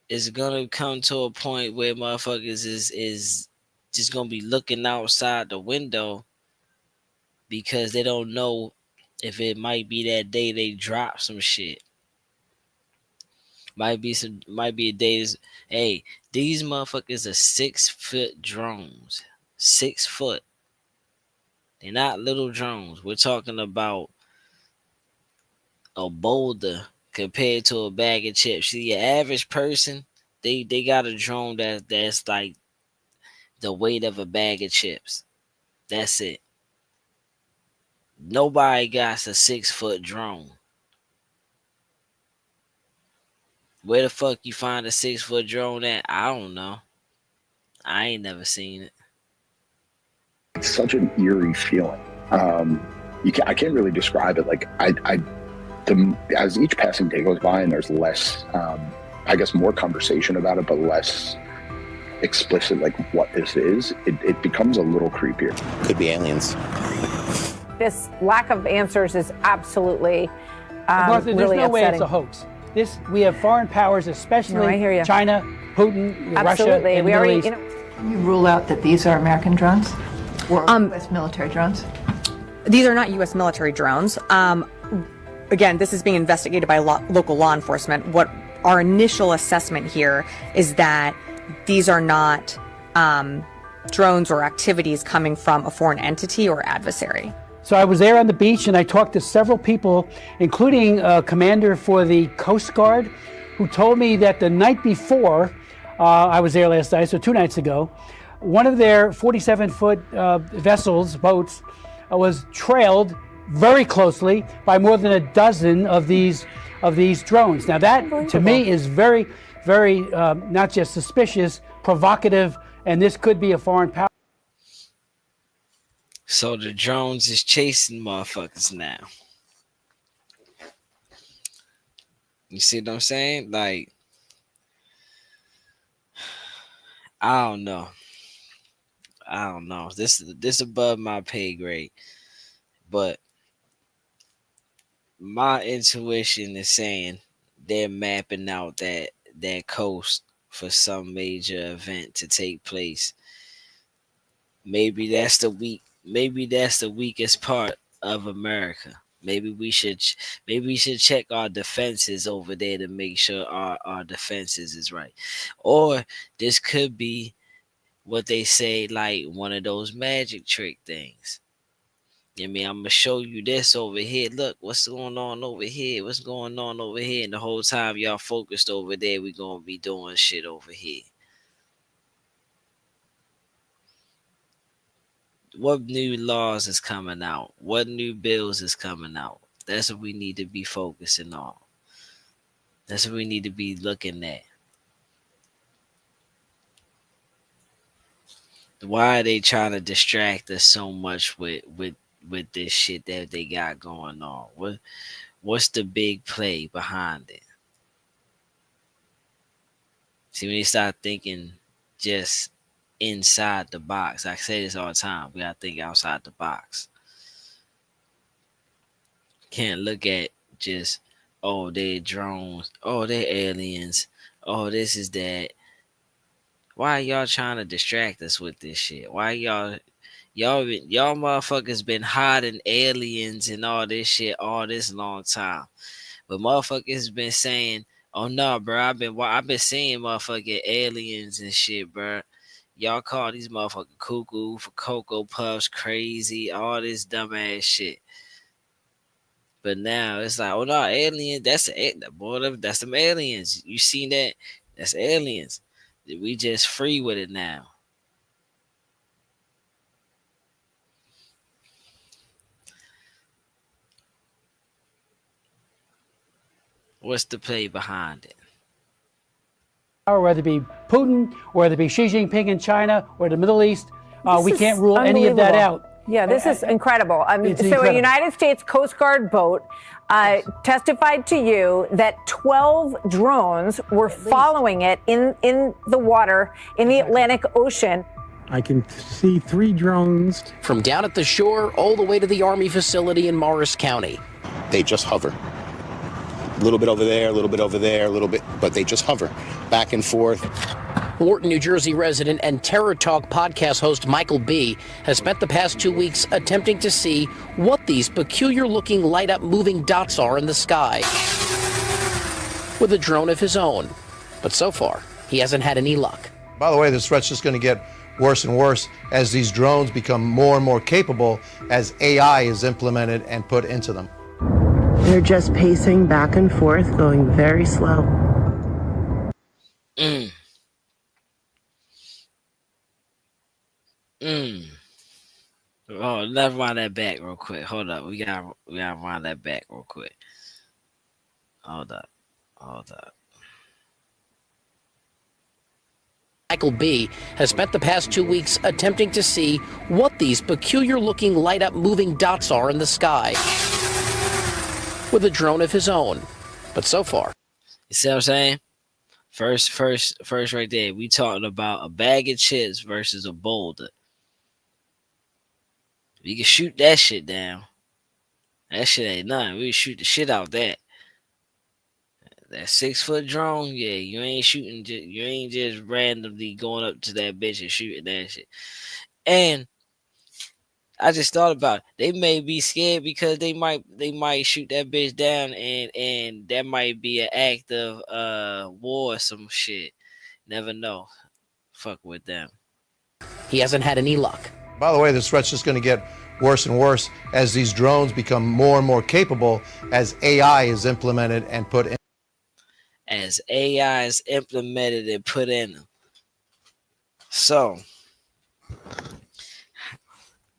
It's gonna come to a point where motherfuckers is just gonna be looking outside the window because they don't know if it might be that day they drop some shit. Might be a day. Hey, these motherfuckers are 6-foot drones. 6 foot. They're not little drones. We're talking about a boulder compared to a bag of chips. See, your average person, they got a drone that's like the weight of a bag of chips. That's it. Nobody got a 6-foot drone. Where the fuck you find a 6-foot drone at? I don't know. I ain't never seen it. It's such an eerie feeling. I can't really describe it. Like as each passing day goes by and there's less, I guess, more conversation about it, but less explicit, like what this is, it becomes a little creepier. Could be aliens. This lack of answers is absolutely Martha, there's really no way upsetting. it's a hoax. We have foreign powers, especially I hear you. China, Putin, Absolutely. Russia, and we Middle already, East. Can you rule out that these are American drones or U.S. military drones? These are not U.S. military drones. Again, this is being investigated by local law enforcement. What our initial assessment here is that these are not drones or activities coming from a foreign entity or adversary. So I was there on the beach and I talked to several people, including a commander for the Coast Guard, who told me that the night before, I was there last night, so 2 nights ago, one of their 47-foot vessels, boats, was trailed very closely by more than a dozen of these drones. Now that, to me, is very, very not just suspicious, provocative, and this could be a foreign power. So the drones is chasing motherfuckers now. You see what I'm saying? Like, I don't know. This above my pay grade. But my intuition is saying they're mapping out that coast for some major event to take place. Maybe that's the weakest part of America. Maybe we should check our defenses over there to make sure our defenses is right. Or this could be what they say, like one of those magic trick things. I mean, I'm gonna show you this over here. Look, what's going on over here? What's going on over here? And the whole time y'all focused over there, we gonna be doing shit over here. What new laws is coming out? What new bills is coming out? That's what we need to be focusing on. That's what we need to be looking at. Why are they trying to distract us so much with this shit that they got going on? What's the big play behind it? See, when you start thinking just inside the box, I say this all the time, we gotta think outside the box. Can't look at just, oh, they're drones, oh, they're aliens, oh, this is that. Why are y'all trying to distract us with this shit? Why y'all motherfuckers been hiding aliens and all this shit all this long time? But motherfuckers been saying, oh no, bro, I've been seeing motherfucking aliens and shit, bro. Y'all call these motherfucking cuckoo for Cocoa Puffs, crazy, all this dumbass shit. But now it's like, oh no, alien, that's them aliens. You seen that? That's aliens. We just free with it now. What's the play behind it? Or whether it be Putin, or whether it be Xi Jinping in China, or the Middle East, we can't rule any of that out. Yeah, this is incredible. It's so incredible. a United States Coast Guard boat testified to you that 12 drones were following it in the water in the Atlantic Ocean. I can see 3 drones. From down at the shore all the way to the Army facility in Morris County. They just hover. A little bit over there, a little bit over there, a little bit, but they just hover back and forth. Wharton, New Jersey resident and Terror Talk podcast host Michael B. has spent the past 2 weeks attempting to see what these peculiar-looking light-up moving dots are in the sky with a drone of his own. But so far, he hasn't had any luck. By the way, this threat's just going to get worse and worse as these drones become more and more capable as AI is implemented and put into them. They're just pacing back and forth, going very slow. Oh, let's wind that back real quick. Hold up. We gotta wind that back real quick. Hold up. Michael B. has spent the past 2 weeks attempting to see what these peculiar-looking light-up moving dots are in the sky with a drone of his own. But so far, you see what I'm saying? First right there. We talking about a bag of chips versus a boulder. We can shoot that shit down. That shit ain't nothing. We can shoot the shit out that. That 6-foot drone, yeah, you ain't shooting. You ain't just randomly going up to that bitch and shooting that shit. And I just thought about it. They may be scared because they might shoot that bitch down, and that might be an act of war or some shit. Never know. Fuck with them. He hasn't had any luck. By the way, this threat's just going to get worse and worse as these drones become more and more capable as AI is implemented and put in. As AI is implemented and put in them. So,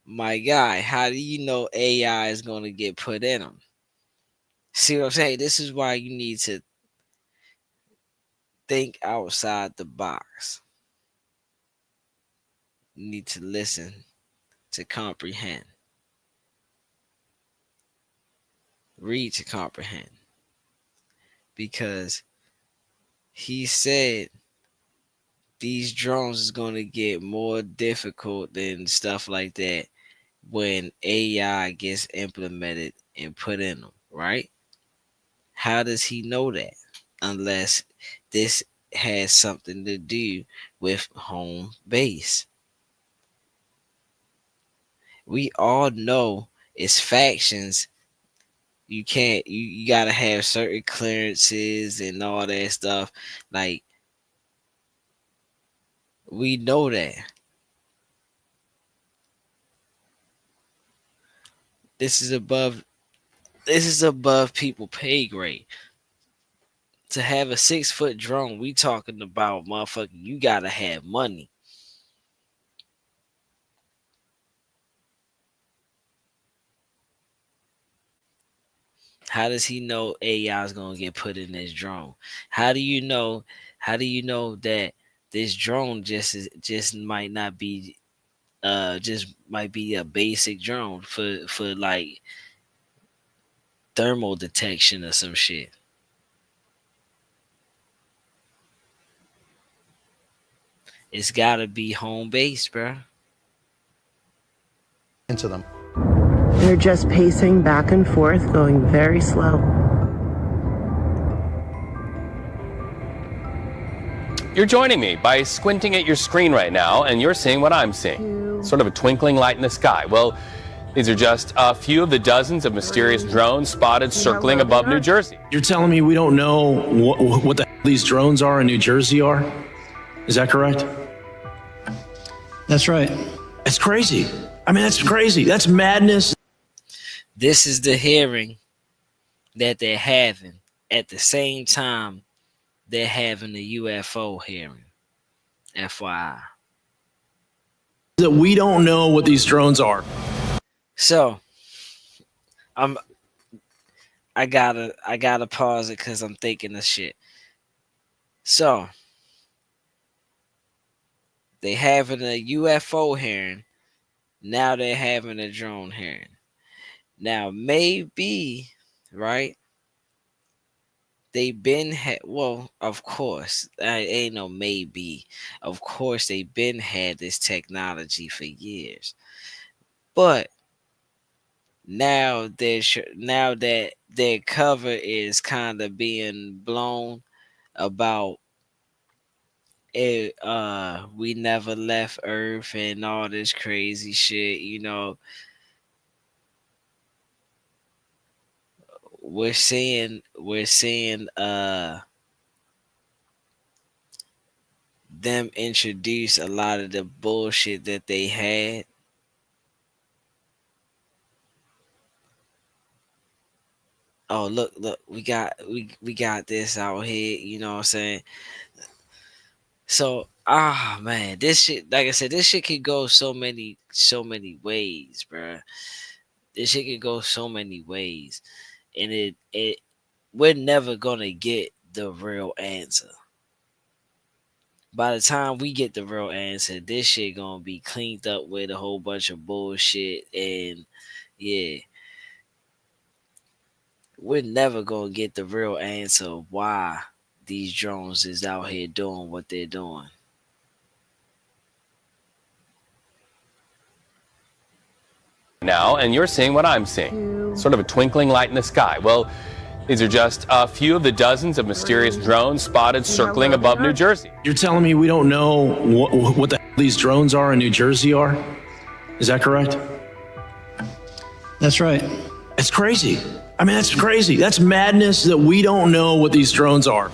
my guy, how do you know AI is going to get put in them? See what I'm saying? This is why you need to think outside the box. You need to listen to comprehend. Read to comprehend. Because he said these drones is going to get more difficult than stuff like that when AI gets implemented and put in them, right? How does he know that? Unless this has something to do with home base. We all know it's factions. You can't, you gotta have certain clearances and all that stuff. Like, we know that. This is above people pay grade. To have a 6-foot drone, we talking about motherfucking, you gotta have money. How does he know AI is gonna get put in this drone? How do you know that this drone just might not be just might be a basic drone for like thermal detection or some shit? It's gotta be home base, bro. Into them. They're just pacing back and forth, going very slow. You're joining me by squinting at your screen right now, and you're seeing what I'm seeing. Sort of a twinkling light in the sky. Well, these are just a few of the dozens of mysterious drones spotted circling above New Jersey. You're telling me we don't know what the hell these drones are in New Jersey are? Is that correct? That's right. That's crazy. I mean, that's crazy. That's madness. This is the hearing that they're having at the same time they're having the UFO hearing. FYI. That we don't know what these drones are. So, I gotta pause it because I'm thinking of shit. So, they having a UFO hearing Now they're having a drone hearing. Now maybe, right? They been well, of course. Ain't no maybe. Of course, they been had this technology for years. But now now that their cover is kind of being blown about it, we never left Earth and all this crazy shit, we're seeing them introduce a lot of the bullshit that they had. Oh, look, we got this out here, you know what I'm saying? So, man, this shit, like I said, this shit could go so many ways, bruh. This shit could go so many ways. And we're never gonna get the real answer. By the time we get the real answer, this shit gonna be cleaned up with a whole bunch of bullshit. And yeah, we're never gonna get the real answer of why these drones is out here doing what they're doing. Now, and you're seeing what I'm seeing. Sort of a twinkling light in the sky. Well, these are just a few of the dozens of mysterious drones spotted circling above New Jersey. You're telling me we don't know what the hell these drones are in New Jersey are? Is that correct? That's right. That's crazy. I mean, that's crazy. That's madness that we don't know what these drones are.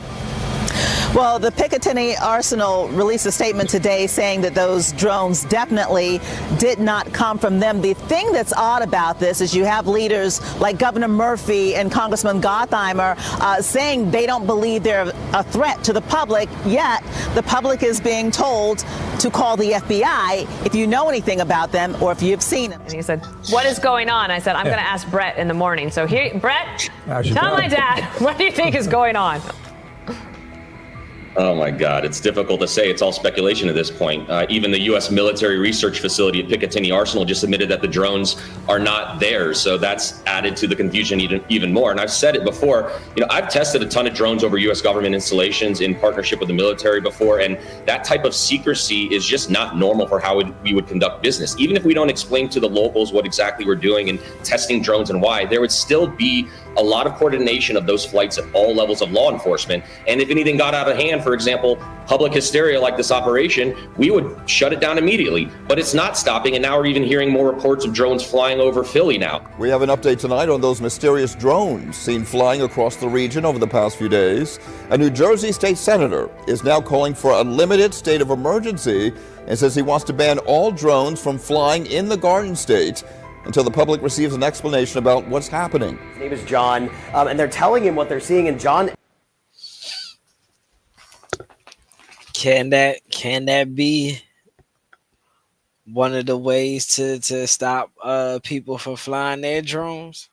Well, the Picatinny Arsenal released a statement today saying that those drones definitely did not come from them. The thing that's odd about this is you have leaders like Governor Murphy and Congressman Gottheimer saying they don't believe they're a threat to the public, yet the public is being told to call the FBI if you know anything about them or if you've seen them. And he said, "What is going on?" I said, "I'm going to ask Brett in the morning." So here, Brett, tell my dad, what do you think is going on? Oh my God, it's difficult to say. It's all speculation at this point. Even the U.S. military research facility at Picatinny Arsenal just admitted that the drones are not theirs. So that's added to the confusion even more. And I've said it before, I've tested a ton of drones over U.S. government installations in partnership with the military before. And that type of secrecy is just not normal for how we would conduct business. Even if we don't explain to the locals what exactly we're doing and testing drones and why, there would still be a lot of coordination of those flights at all levels of law enforcement. And if anything got out of hand, for example, public hysteria like this operation, we would shut it down immediately. But it's not stopping, and now we're even hearing more reports of drones flying over Philly now. We have an update tonight on those mysterious drones seen flying across the region over the past few days. A New Jersey state senator is now calling for a limited state of emergency and says he wants to ban all drones from flying in the Garden State until the public receives an explanation about what's happening. His name is John, and they're telling him what they're seeing, and John... Can that be one of the ways to stop people from flying their drones?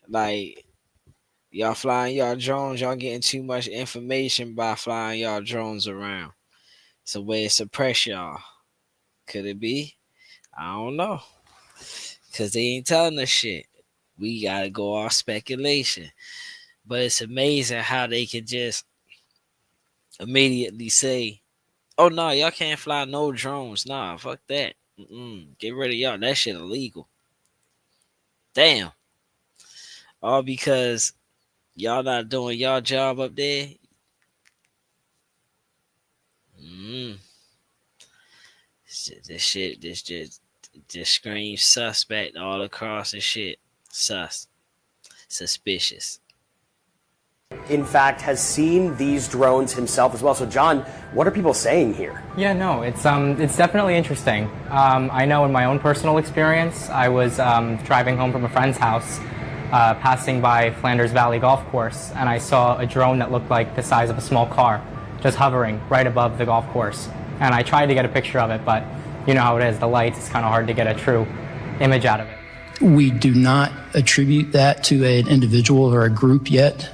Like, y'all flying y'all drones, y'all getting too much information by flying y'all drones around. It's a way to suppress y'all. Could it be? I don't know. Because they ain't telling us shit. We got to go off speculation. But it's amazing how they can just immediately say, "Oh, no, y'all can't fly no drones. Nah, fuck that. Get rid of y'all. That shit illegal." Damn. All because y'all not doing y'all job up there? This shit just screams suspect all across the shit. Suspicious. in fact, has seen these drones himself as well. So, John, what are people saying here? Yeah, no, it's definitely interesting. I know in my own personal experience, I was driving home from a friend's house, passing by Flanders Valley Golf Course, and I saw a drone that looked like the size of a small car, just hovering right above the golf course. And I tried to get a picture of it, but you know how it is, the lights, it's kind of hard to get a true image out of it. We do not attribute that to an individual or a group yet.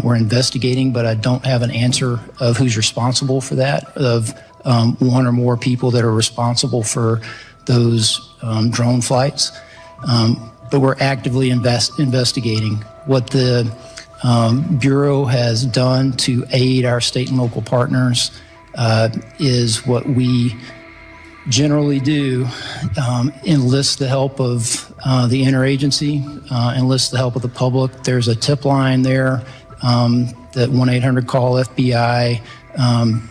We're investigating, but I don't have an answer of who's responsible for that, of one or more people that are responsible for those drone flights. But we're actively investigating. What the Bureau has done to aid our state and local partners is what we generally do, enlist the help of the interagency, enlist the help of the public. There's a tip line there, that 1-800-CALL-FBI,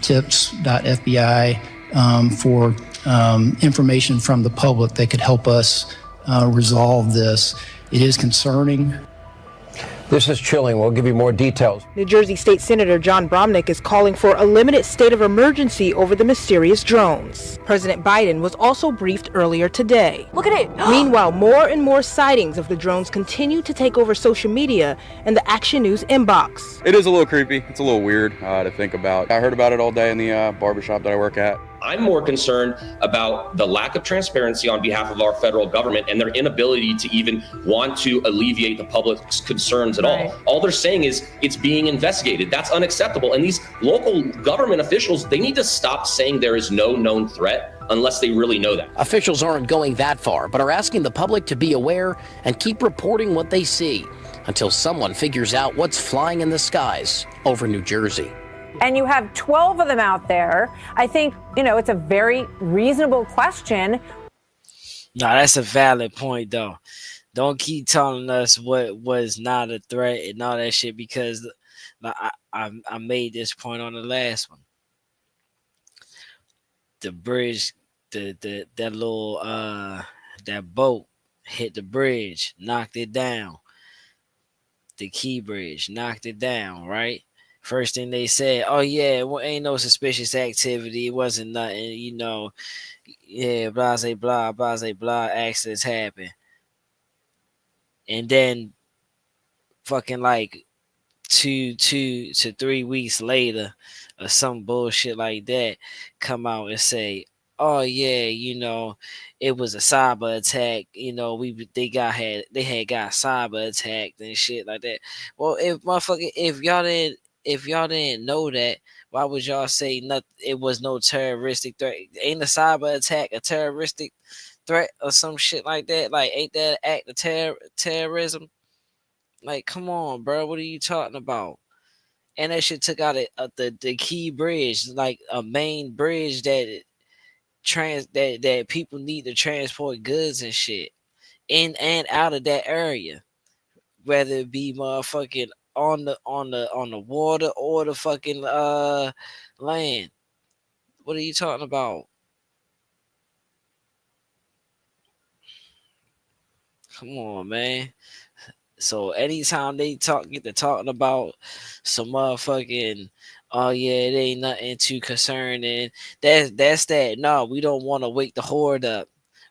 tips.fbi, for information from the public that could help us resolve this. It is concerning. This is chilling. We'll give you more details. New Jersey State Senator John Bromnick is calling for a limited state of emergency over the mysterious drones. President Biden was also briefed earlier today. Look at it. Meanwhile, more and more sightings of the drones continue to take over social media and the Action News inbox. It is a little creepy. It's a little weird to think about. I heard about it all day in the barbershop that I work at. I'm more concerned about the lack of transparency on behalf of our federal government and their inability to even want to alleviate the public's concerns at all. All they're saying is it's being investigated. That's unacceptable. And these local government officials, they need to stop saying there is no known threat unless they really know that. Officials aren't going that far, but are asking the public to be aware and keep reporting what they see until someone figures out what's flying in the skies over New Jersey. And you have 12 of them out there. I think, it's a very reasonable question. No, that's a valid point, though. Don't keep telling us what was not a threat and all that shit, because I made this point on the last one. The bridge, that little that boat hit the bridge, knocked it down. The Key Bridge knocked it down, right? First thing they said, oh yeah, well, ain't no suspicious activity. It wasn't nothing, yeah, blah, blah, blah, blah, accidents happen. And then fucking like 2 to 3 weeks later or some bullshit like that come out and say, oh yeah, it was a cyber attack. They had got cyber attacked and shit like that. Well, if y'all didn't know that, why would y'all say nothing? It was no terroristic threat? Ain't a cyber attack a terroristic threat or some shit like that? Like, ain't that an act of terrorism? Like, come on, bro. What are you talking about? And that shit took out the Key Bridge, like a main bridge that people need to transport goods and shit in and out of that area, whether it be motherfucking on the water or the fucking land. What are you talking about? Come on, man. So anytime they get to talking about some motherfucking, oh yeah, it ain't nothing too concerning. That's that. No, we don't want to wake the horde up.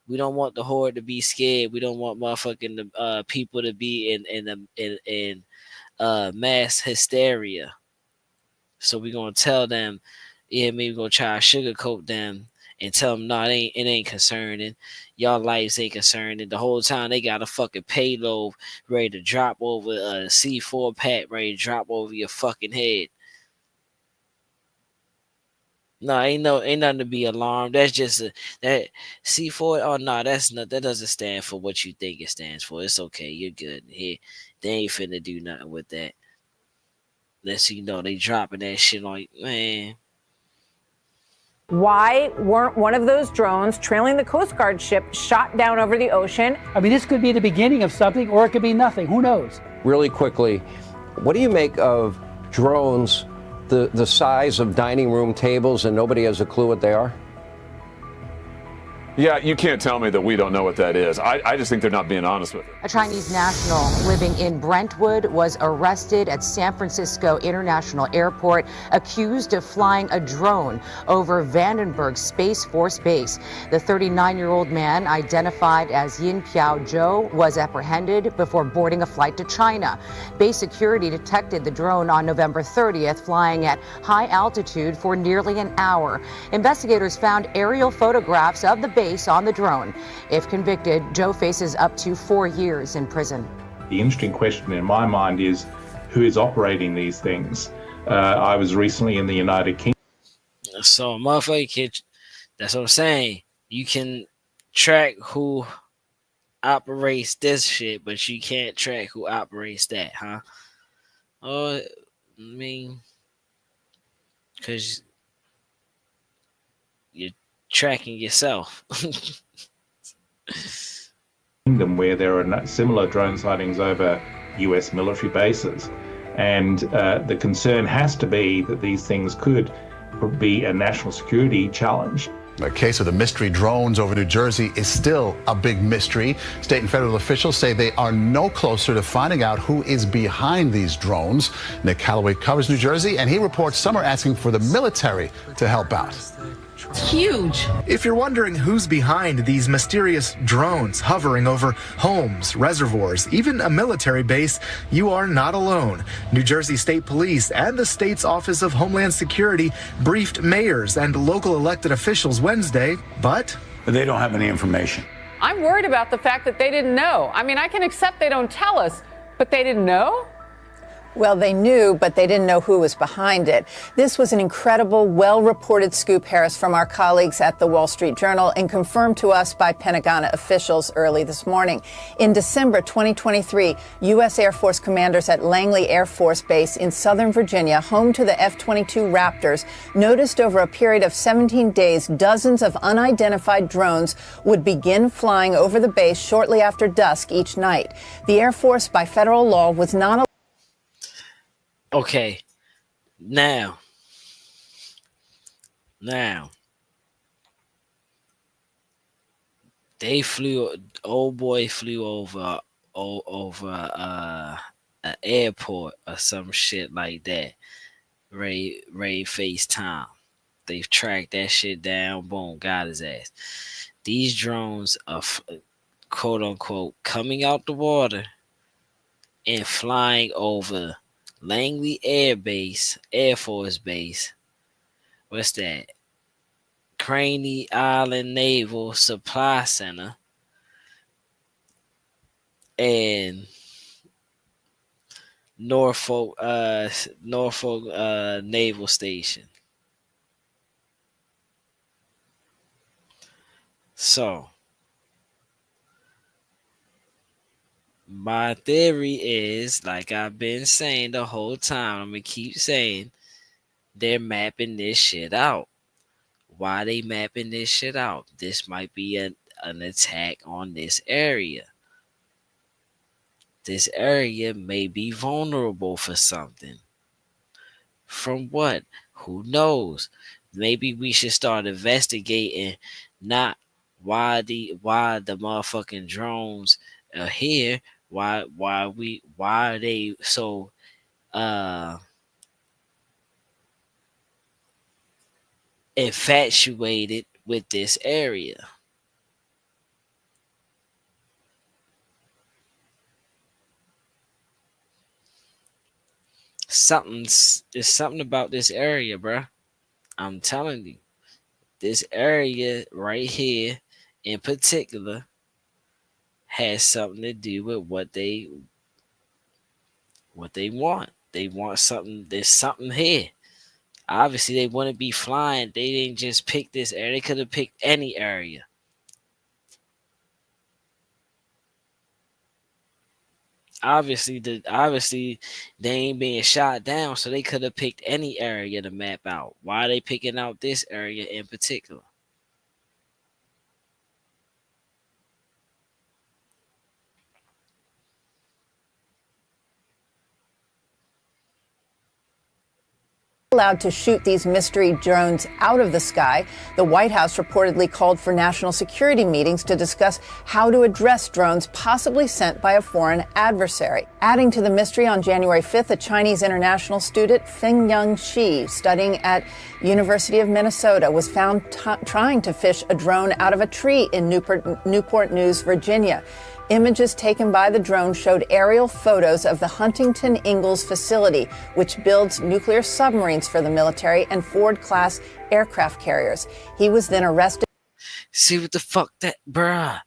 We don't want the horde to be scared. We don't want motherfucking people to be in mass hysteria. So we're gonna tell them, yeah, maybe we're gonna try to sugarcoat them and tell them, no, it ain't concerning. Y'all lives ain't concerning. The whole time they got a fucking payload ready to drop over a C4 pack, ready to drop over your fucking head. No, ain't nothing to be alarmed. That's just that C4. Oh no, that doesn't stand for what you think it stands for. It's okay, you're good. Here, they ain't finna do nothing with that. Unless they dropping that shit on, man. Why weren't one of those drones trailing the Coast Guard ship shot down over the ocean? I mean, this could be the beginning of something, or it could be nothing. Who knows? Really quickly, what do you make of drones the size of dining room tables and nobody has a clue what they are? Yeah, you can't tell me that we don't know what that is. I just think they're not being honest with it. A Chinese national living in Brentwood was arrested at San Francisco International Airport, accused of flying a drone over Vandenberg Space Force Base. The 39-year-old man, identified as Yin-Piao Zhou, was apprehended before boarding a flight to China. Base security detected the drone on November 30th, flying at high altitude for nearly an hour. Investigators found aerial photographs of the base on the drone. If convicted, Joe faces up to 4 years in prison. The interesting question in my mind is who is operating these things. I was recently in the United Kingdom. So, motherfucker, that's what I'm saying. You can track who operates this shit, but you can't track who operates that, huh? Oh, I mean, because you're tracking yourself. Where there are similar drone sightings over US military bases. And the concern has to be that these things could be a national security challenge. The case of the mystery drones over New Jersey is still a big mystery. State and federal officials say they are no closer to finding out who is behind these drones. Nick Calloway covers New Jersey, and he reports some are asking for the military to help out. It's huge. If you're wondering who's behind these mysterious drones hovering over homes, reservoirs, even a military base, you are not alone. New Jersey State Police and the state's Office of Homeland Security briefed mayors and local elected officials Wednesday, but they don't have any information. I'm worried about the fact that they didn't know. I mean, I can accept they don't tell us, but they didn't know? Well, they knew, but they didn't know who was behind it. This was an incredible, well-reported scoop, Harris, from our colleagues at the Wall Street Journal and confirmed to us by Pentagon officials early this morning. In December 2023, U.S. Air Force commanders at Langley Air Force Base in Southern Virginia, home to the F-22 Raptors, noticed over a period of 17 days, dozens of unidentified drones would begin flying over the base shortly after dusk each night. The Air Force, by federal law, was not Okay, now, they flew. Old boy flew over an airport or some shit like that. Ray FaceTime. They've tracked that shit down. Boom, got his ass. These drones are quote unquote coming out the water and flying over Langley Air Force Base. What's that? Craney Island Naval Supply Center and Norfolk Naval Station. So my theory is, like I've been saying the whole time, I'm gonna keep saying, they're mapping this shit out. Why they mapping this shit out? This might be an attack on this area. This area may be vulnerable for something. From what? Who knows? Maybe we should start investigating not why the motherfucking drones are here. Why are they so infatuated with this area? There's something about this area, bruh. I'm telling you, this area right here in particular has something to do with what they want. They want something. There's something here. Obviously, they wouldn't be flying. They didn't just pick this area. They could have picked any area. Obviously, they ain't being shot down, so they could have picked any area to map out. Why are they picking out this area in particular? allowed to shoot these mystery drones out of the sky. The White House reportedly called for national security meetings to discuss how to address drones possibly sent by a foreign adversary. Adding to the mystery, on January 5th, a Chinese international student, Fengyang Shi, studying at University of Minnesota, was found trying to fish a drone out of a tree in Newport News, Virginia. Images taken by the drone showed aerial photos of the Huntington Ingalls facility, which builds nuclear submarines for the military and Ford-class aircraft carriers. He was then arrested. See what the fuck that, bruh?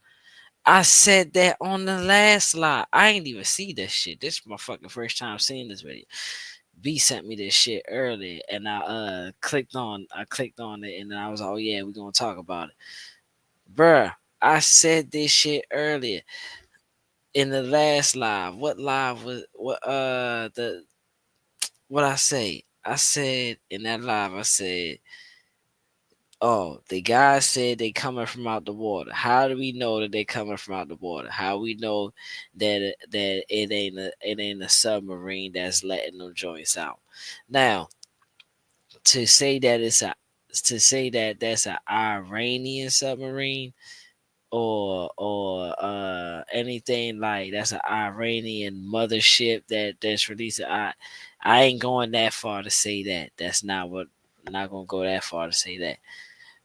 I said that on the last slide. I ain't even see this shit. This is my fucking first time seeing this video. B sent me this shit earlier, and I clicked on it, and then I was like, oh yeah, we're gonna talk about it. Bruh, I said this shit earlier in the last live. What live was what I say? I said in that live, I said, oh, the guy said they coming from out the water. How do we know that they coming from out the water? How we know that it ain't a submarine that's letting them joints out? Now, to say that that's an Iranian submarine or anything like that's an Iranian mothership that's released, I ain't going that far to say that. That's not what. I'm not gonna go that far to say that.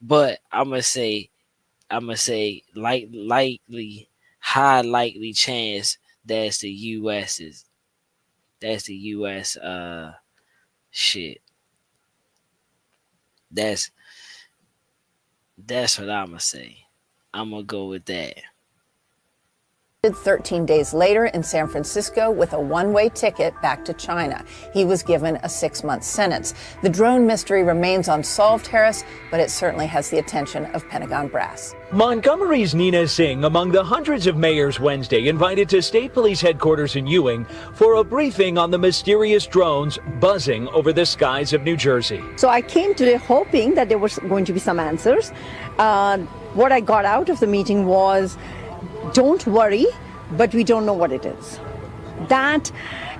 But I'm gonna say high likely chance that's the U.S.'s. That's the U.S. Shit. That's what I'm gonna say. I'm gonna go with that. 13 days later in San Francisco with a one-way ticket back to China. He was given a 6-month sentence. The drone mystery remains unsolved, Harris, but it certainly has the attention of Pentagon brass. Montgomery's Nina Singh among the hundreds of mayors Wednesday invited to state police headquarters in Ewing for a briefing on the mysterious drones buzzing over the skies of New Jersey. So I came today hoping that there was going to be some answers. What I got out of the meeting was, don't worry, but we don't know what it is. That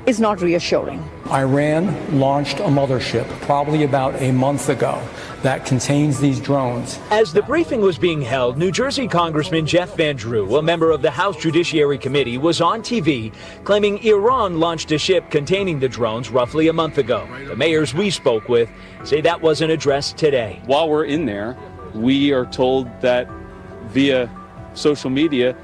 is not reassuring. Iran launched a mothership probably about a month ago that contains these drones. As the briefing was being held, New Jersey Congressman Jeff Van Drew, a member of the House Judiciary Committee, was on TV claiming Iran launched a ship containing the drones roughly a month ago. The mayors we spoke with say that wasn't addressed today. While we're in there, we are told that via social media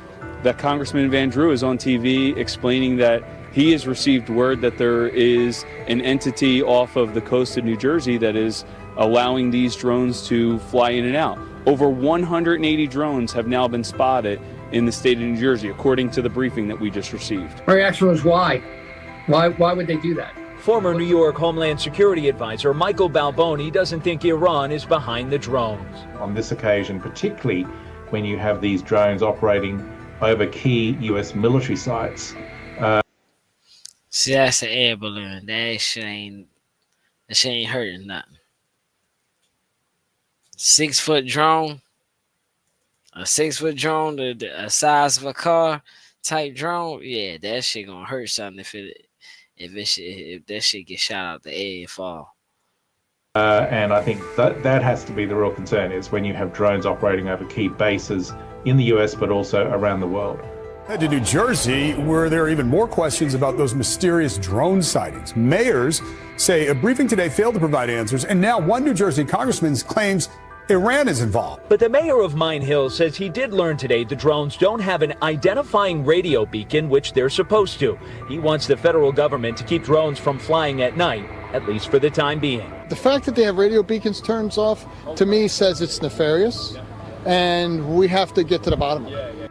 that Congressman Van Drew is on TV explaining that he has received word that there is an entity off of the coast of New Jersey that is allowing these drones to fly in and out. Over 180 drones have now been spotted in the state of New Jersey, according to the briefing that we just received. My reaction was why? Why would they do that? Former New York Homeland Security Advisor Michael Balboni doesn't think Iran is behind the drones. On this occasion, particularly when you have these drones operating over key U.S. military sites. See, that's an air balloon. That shit ain't hurting nothing. 6-foot drone, a 6-foot drone, the size of a car type drone. Yeah, that shit gonna hurt something if that shit get shot out the air and fall. And I think that has to be the real concern, is when you have drones operating over key bases in the U.S., but also around the world. Head to New Jersey, where there are even more questions about those mysterious drone sightings. Mayors say a briefing today failed to provide answers, and now one New Jersey congressman claims Iran is involved. But the mayor of Mine Hill says he did learn today the drones don't have an identifying radio beacon, which they're supposed to. He wants the federal government to keep drones from flying at night, at least for the time being. The fact that they have radio beacons turned off, to me, says it's nefarious, and we have to get to the bottom of it.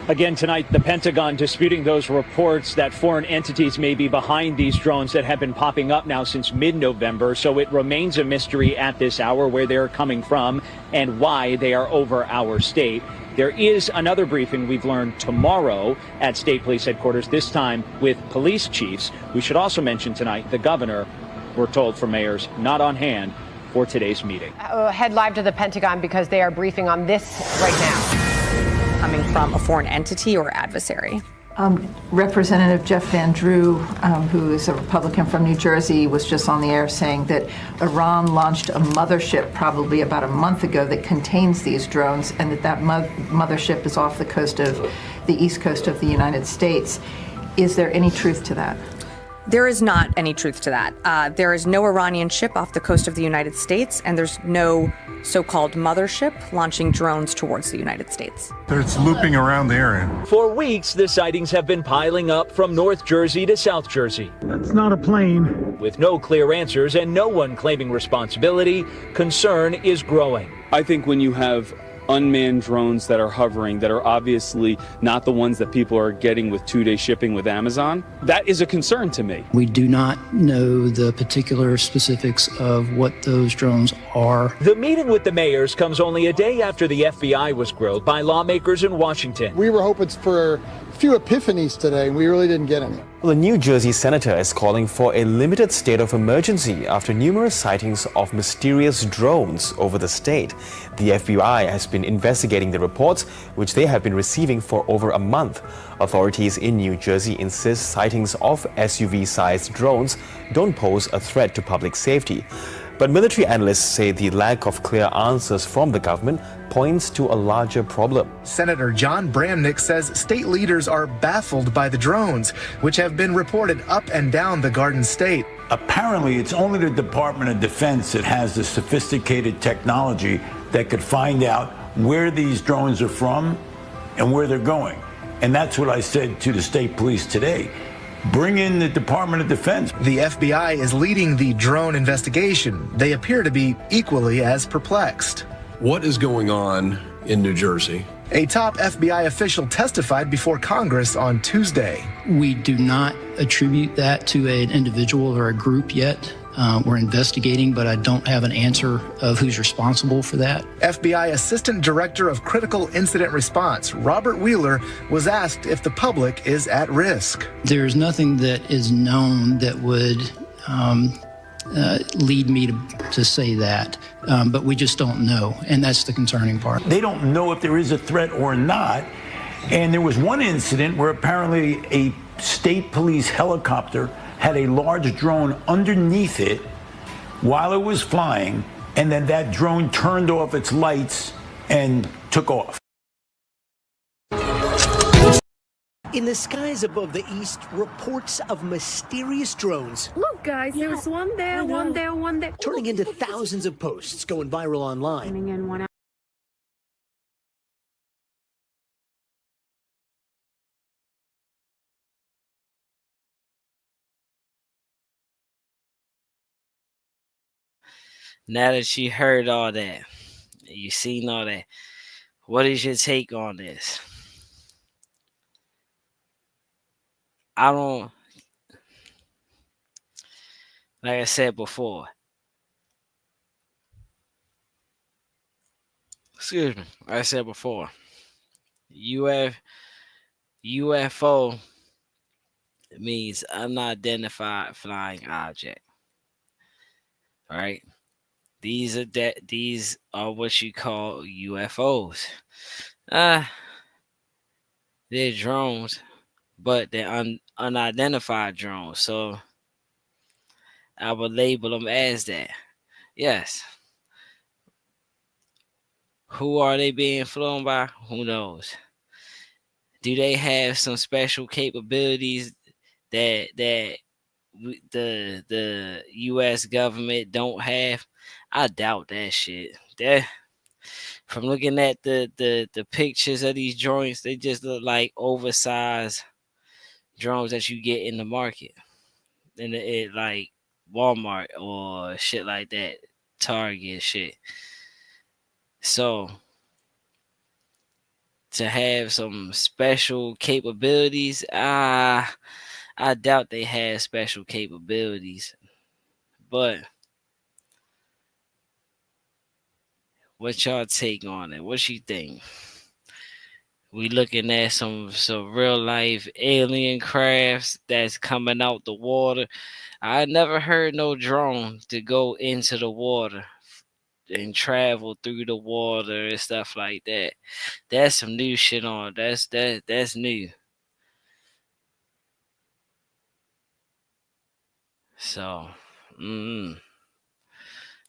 Again tonight, the Pentagon disputing those reports that foreign entities may be behind these drones that have been popping up now since mid-November. So it remains a mystery at this hour where they're coming from and why they are over our state. There is another briefing we've learned tomorrow at State Police Headquarters, this time with police chiefs. We should also mention tonight the governor, we're told from mayors, not on hand for today's meeting. Head live to the Pentagon because they are briefing on this right now. Coming from a foreign entity or adversary? Representative Jeff Van Drew, who is a Republican from New Jersey, was just on the air saying that Iran launched a mothership probably about a month ago that contains these drones, and that mothership is off the coast of the east coast of the United States. Is there any truth to that? There is not any truth to that. There is no Iranian ship off the coast of the United States, and there's no so-called mothership launching drones towards the United States. It's looping around the area. For weeks, the sightings have been piling up from North Jersey to South Jersey. That's not a plane. With no clear answers and no one claiming responsibility, concern is growing. I think when you have unmanned drones that are hovering, that are obviously not the ones that people are getting with 2-day shipping with Amazon. That is a concern to me. We do not know the particular specifics of what those drones are. The meeting with the mayors comes only a day after the FBI was grilled by lawmakers in Washington. We were hoping for a few epiphanies today, and we really didn't get any. Well, a New Jersey senator is calling for a limited state of emergency after numerous sightings of mysterious drones over the state. The FBI has been investigating the reports, which they have been receiving for over a month. Authorities in New Jersey insist sightings of SUV-sized drones don't pose a threat to public safety. But military analysts say the lack of clear answers from the government points to a larger problem. Senator John Bramnick says state leaders are baffled by the drones, which have been reported up and down the Garden State. Apparently, it's only the Department of Defense that has the sophisticated technology that could find out where these drones are from and where they're going. And that's what I said to the state police today. Bring in the Department of Defense. The FBI is leading the drone investigation. They appear to be equally as perplexed. What is going on in New Jersey? A top FBI official testified before Congress on Tuesday. We do not attribute that to an individual or a group yet. We're investigating, but I don't have an answer of who's responsible for that. FBI Assistant Director of Critical Incident Response, Robert Wheeler, was asked if the public is at risk. There's nothing that is known that would lead me to say that, but we just don't know, and that's the concerning part. They don't know if there is a threat or not. And there was one incident where apparently a state police helicopter had a large drone underneath it while it was flying, and then that drone turned off its lights and took off. In the skies above the east, reports of mysterious drones. Look, guys, there's one there, one there, one there. Turning into thousands of posts going viral online. Coming in one out. Now that you heard all that, you seen all that, what is your take on this? Like I said before, UFO means unidentified flying object. All right. These are what you call UFOs. They're drones, but they're unidentified drones. So I would label them as that. Yes. Who are they being flown by? Who knows? Do they have some special capabilities that the U.S. government don't have? I doubt that shit. From looking at the pictures of these drones, they just look like oversized drones that you get in the market, in like Walmart or shit like that, Target shit. So to have some special capabilities, I doubt they have special capabilities. But what y'all take on it? What you think? We looking at some real life alien crafts that's coming out the water. I never heard no drone to go into the water and travel through the water and stuff like that. That's some new shit on. That's new. So,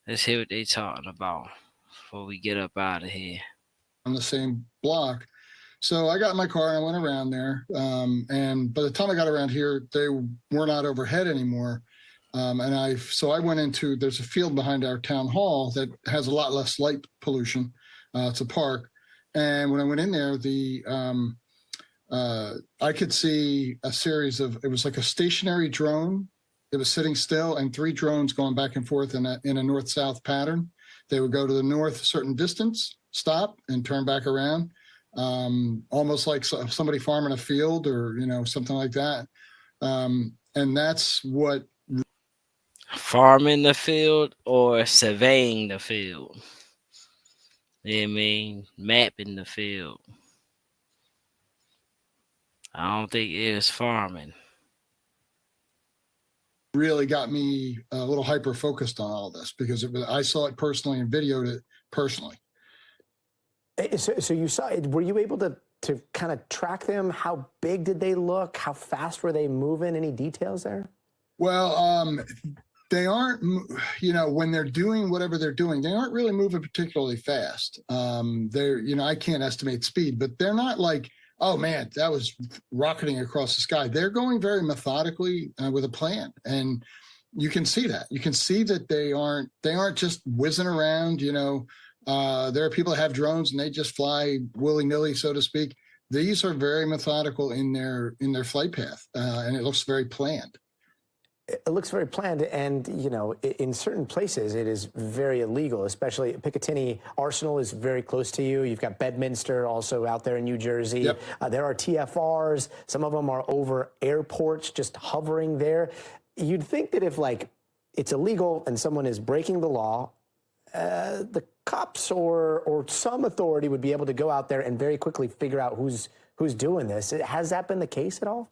let's hear what they talking about before we get up out of here. On the same block. So I got in my car and I went around there. And by the time I got around here, they were not overhead anymore. So I went into, there's a field behind our town hall that has a lot less light pollution. It's a park. And when I went in there, I could see a series of, it was like a stationary drone. It was sitting still and 3 drones going back and forth in a north-south pattern. They would go to the north a certain distance, stop, and turn back around, almost like somebody farming a field or, something like that. And that's what... Farming the field or surveying the field? You know what I mean? Mapping the field. I don't think it was farming. Really got me a little hyper focused on all this because I saw it personally and videoed it personally. So you saw it. Were you able to kind of track them? How big did they look? How fast were they moving? Any details there? Well, they aren't, when they're doing whatever they're doing, they aren't really moving particularly fast. I can't estimate speed, but they're not like, oh man, that was rocketing across the sky. They're going very methodically with a plan. And you can see that. You can see that they aren't just whizzing around, there are people that have drones and they just fly willy-nilly, so to speak. These are very methodical in their flight path, and it looks very planned. It looks very planned, and in certain places it is very illegal. Especially Picatinny Arsenal is very close to you. You've got Bedminster also out there in New Jersey. Yep. There are TFRs. Some of them are over airports, just hovering there. You'd think that if it's illegal and someone is breaking the law, the cops or some authority would be able to go out there and very quickly figure out who's doing this. Has that been the case at all?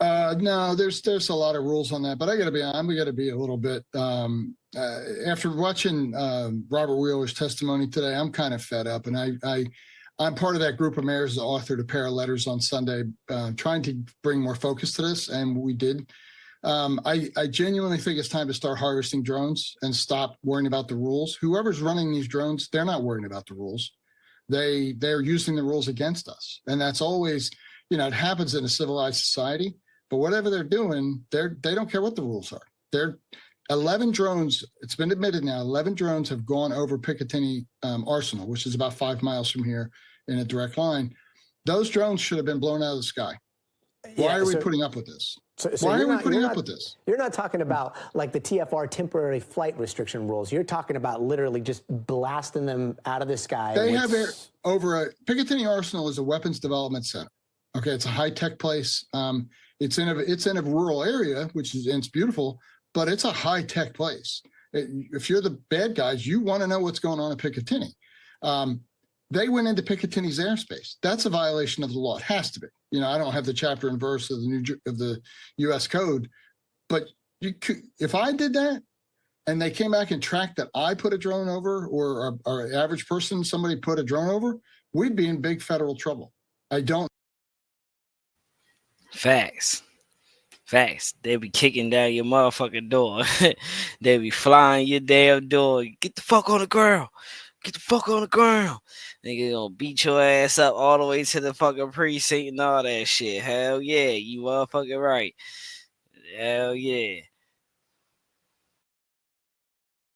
No, there's a lot of rules on that, but I got to be honest, we got to be a little bit, after watching Robert Wheeler's testimony today, I'm kind of fed up, and I'm part of that group of mayors that authored a pair of letters on Sunday, trying to bring more focus to this, and we did. I genuinely think it's time to start harvesting drones and stop worrying about the rules. Whoever's running these drones, they're not worrying about the rules. They're using the rules against us, and that's always, it happens in a civilized society. But whatever they're doing, they don't care what the rules are. 11 drones, it's been admitted now, 11 drones have gone over Picatinny Arsenal, which is about 5 miles from here in a direct line. Those drones should have been blown out of the sky. Why are we putting up with this? Why are we putting up with this? You're not talking about like the TFR temporary flight restriction rules. You're talking about literally just blasting them out of the sky. They have Picatinny Arsenal is a weapons development center. Okay, it's a high-tech place. It's in a rural area, it's beautiful, but it's a high-tech place. If you're the bad guys, you want to know what's going on at Picatinny. They went into Picatinny's airspace. That's a violation of the law. It has to be. I don't have the chapter and verse of the U.S. Code, but if I did that and they came back and tracked that I put a drone over, or our average person, somebody put a drone over, we'd be in big federal trouble. I don't. Facts. They be kicking down your motherfucking door. They be flying your damn door. Get the fuck on the ground. Get the fuck on the ground. Nigga gonna beat your ass up all the way to the fucking precinct and all that shit. Hell yeah, you motherfucking right. Hell yeah.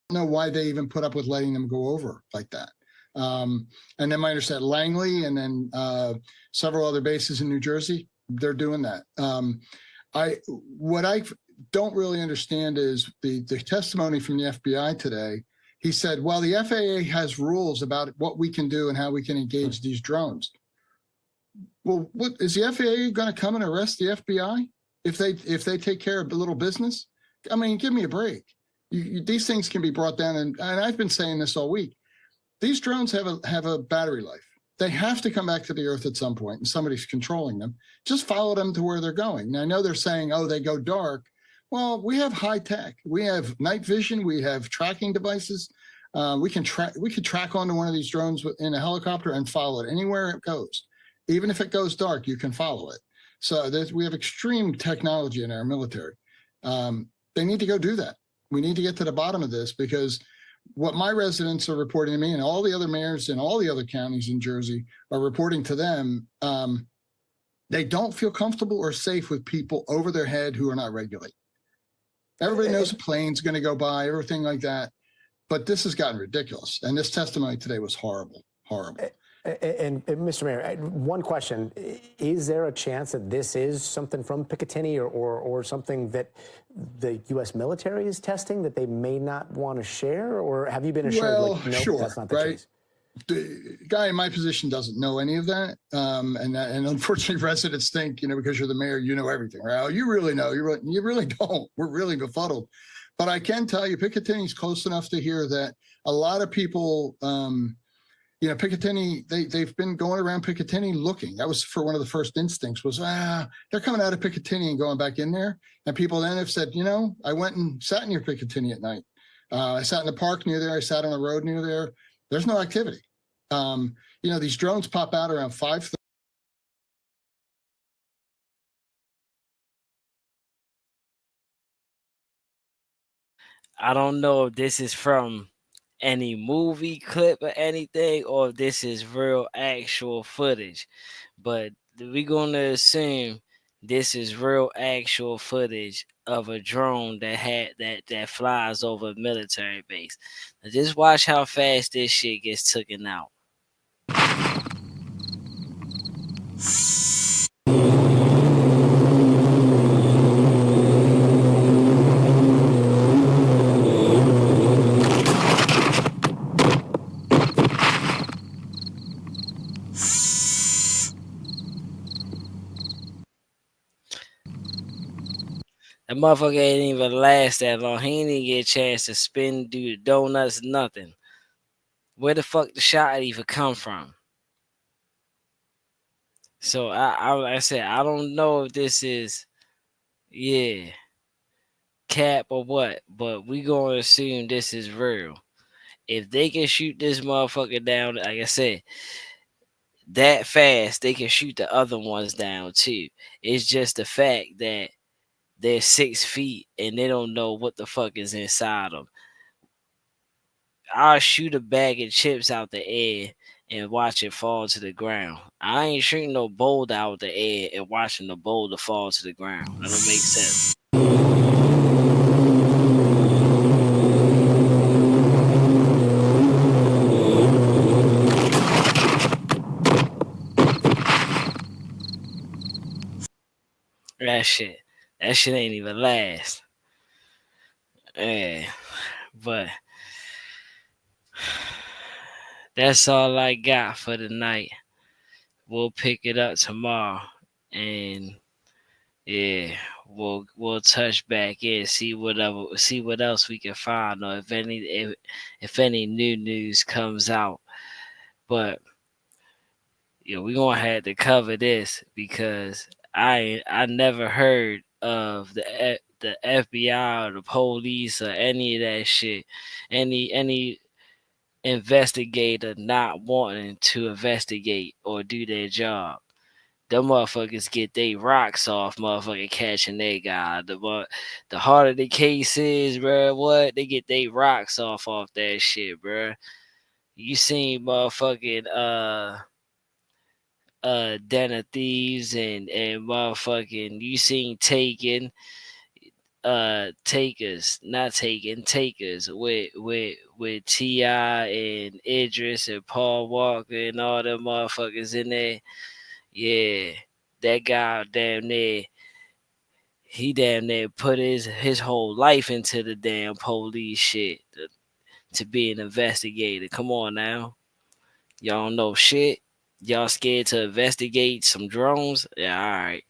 I don't know why they even put up with letting them go over like that. And then my understanding, Langley and then several other bases in New Jersey, they're doing that. What I don't really understand is the testimony from the FBI today. He said, well, the FAA has rules about what we can do and how we can engage these drones. Well, what is the FAA going to come and arrest the FBI if they take care of a little business? I mean, give me a break. These things can be brought down, and I've been saying this all week. These drones have a battery life. They have to come back to the Earth at some point, and somebody's controlling them. Just follow them to where they're going. Now, I know they're saying, oh, they go dark. Well, we have high tech. We have night vision. We have tracking devices. We can track onto one of these drones in a helicopter and follow it anywhere it goes. Even if it goes dark, you can follow it. So we have extreme technology in our military. They need to go do that. We need to get to the bottom of this, because what my residents are reporting to me, and all the other mayors in all the other counties in Jersey are reporting to them, they don't feel comfortable or safe with people over their head who are not regulated. Everybody knows a plane's going to go by, everything like that. But this has gotten ridiculous. And this testimony today was horrible. And Mr. Mayor, one question. Is there a chance that this is something from Picatinny or something that the U.S. military is testing that they may not want to share? Or have you been assured, Well, like, no, sure, that's not the right? case? The guy in my position doesn't know any of that. And unfortunately, residents think, because you're the mayor, you know everything, right? Oh, you really know. You really don't. We're really befuddled. But I can tell you, Picatinny's close enough to hear that a lot of people, Picatinny, they've been going around Picatinny looking. That was for one of the first instincts was, they're coming out of Picatinny and going back in there. And people then have said, I went and sat near Picatinny at night. I sat in the park near there. I sat on the road near there. There's no activity. These drones pop out around 5:30. I don't know if this is from any movie clip or anything, or if this is real actual footage. But we're gonna assume this is real actual footage of a drone that flies over a military base. Now just watch how fast this shit gets taken out. That motherfucker ain't even last that long. He ain't even get a chance to spin, do the donuts, nothing. Where the fuck the shot even come from? So like I said, I don't know if this is, cap or what, but we gonna assume this is real. If they can shoot this motherfucker down, like I said, that fast, they can shoot the other ones down too. It's just the fact that they're 6 feet and they don't know what the fuck is inside them. I'll shoot a bag of chips out the air and watch it fall to the ground. I ain't shooting no boulder out the air and watching the boulder fall to the ground. That don't make sense. That shit ain't even last. Yeah, but that's all I got for tonight. We'll pick it up tomorrow, and we'll touch back in, see what else we can find, or if any new news comes out. But we're gonna have to cover this because I never heard of the FBI or the police or any of that shit. Any investigator not wanting to investigate or do their job. Them motherfuckers get they rocks off motherfucking catching their guy. The harder the case is, bro, they get they rocks off that shit, bro. You seen motherfucking Den of Thieves and motherfucking you seen Takers with T.I. and Idris and Paul Walker and all them motherfuckers in there. Yeah, that guy he damn near put his whole life into the damn police shit to be an investigator. Come on now. Y'all don't know shit. Y'all scared to investigate some drones? Yeah, all right.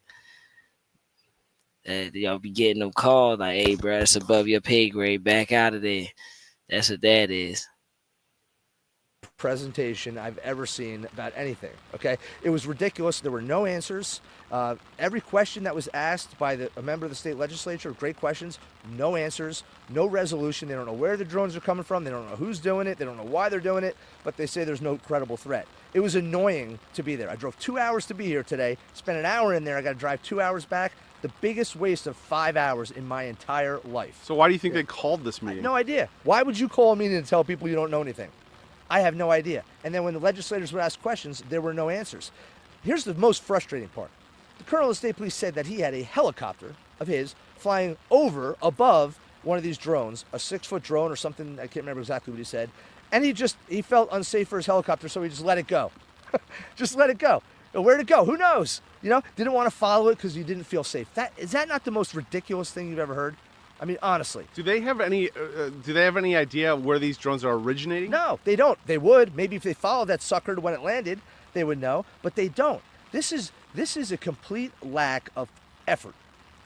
Y'all be getting them calls like, hey, bro, that's above your pay grade. Back out of there. That's what that is. Presentation I've ever seen about anything. Okay, it was ridiculous. There were no answers. Every question that was asked by a member of the state legislature, great questions, no answers, no resolution. They don't know where the drones are coming from. They don't know who's doing it. They don't know why they're doing it, but they say there's no credible threat. It was annoying to be there. I drove 2 hours to be here today, spent an hour in there. I got to drive 2 hours back. The biggest waste of 5 hours in my entire life. So why do you think they called this meeting? No idea. Why would you call a meeting to tell people you don't know anything? I have no idea. And then when the legislators would ask questions, there were no answers. Here's the most frustrating part. The colonel of state police said that he had a helicopter of his flying above one of these drones, a 6-foot drone or something. I can't remember exactly what he said. And he felt unsafe for his helicopter, so he just let it go. Just let it go. Where'd it go? Who knows? Didn't want to follow it because you didn't feel safe. Is that not the most ridiculous thing you've ever heard? I mean, honestly. Do they have any idea where these drones are originating? No, they don't. They would. Maybe if they followed that sucker to when it landed, they would know. But they don't. This is a complete lack of effort,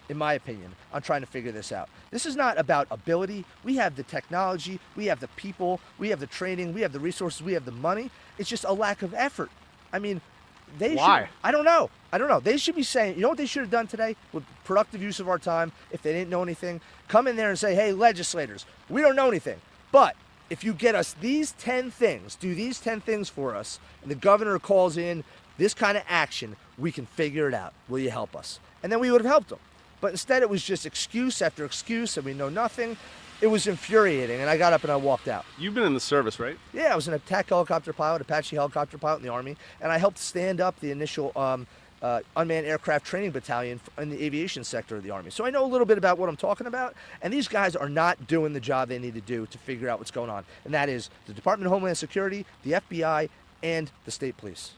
in my opinion, on trying to figure this out. This is not about ability. We have the technology, we have the people, we have the training, we have the resources, we have the money. It's just a lack of effort. I mean, Why? I don't know. They should be saying, you know what they should have done today with productive use of our time, if they didn't know anything? Come in there and say, hey, legislators, we don't know anything. But if you get us these 10 things, do these 10 things for us, and the governor calls in this kind of action, we can figure it out. Will you help us? And then we would have helped them. But instead it was just excuse after excuse, and we know nothing. It was infuriating, and I got up and I walked out. You've been in the service, right? Yeah, I was an attack helicopter pilot, Apache helicopter pilot in the Army, and I helped stand up the initial unmanned aircraft training battalion in the aviation sector of the Army. So I know a little bit about what I'm talking about, and these guys are not doing the job they need to do to figure out what's going on, and that is the Department of Homeland Security, the FBI, and the state police.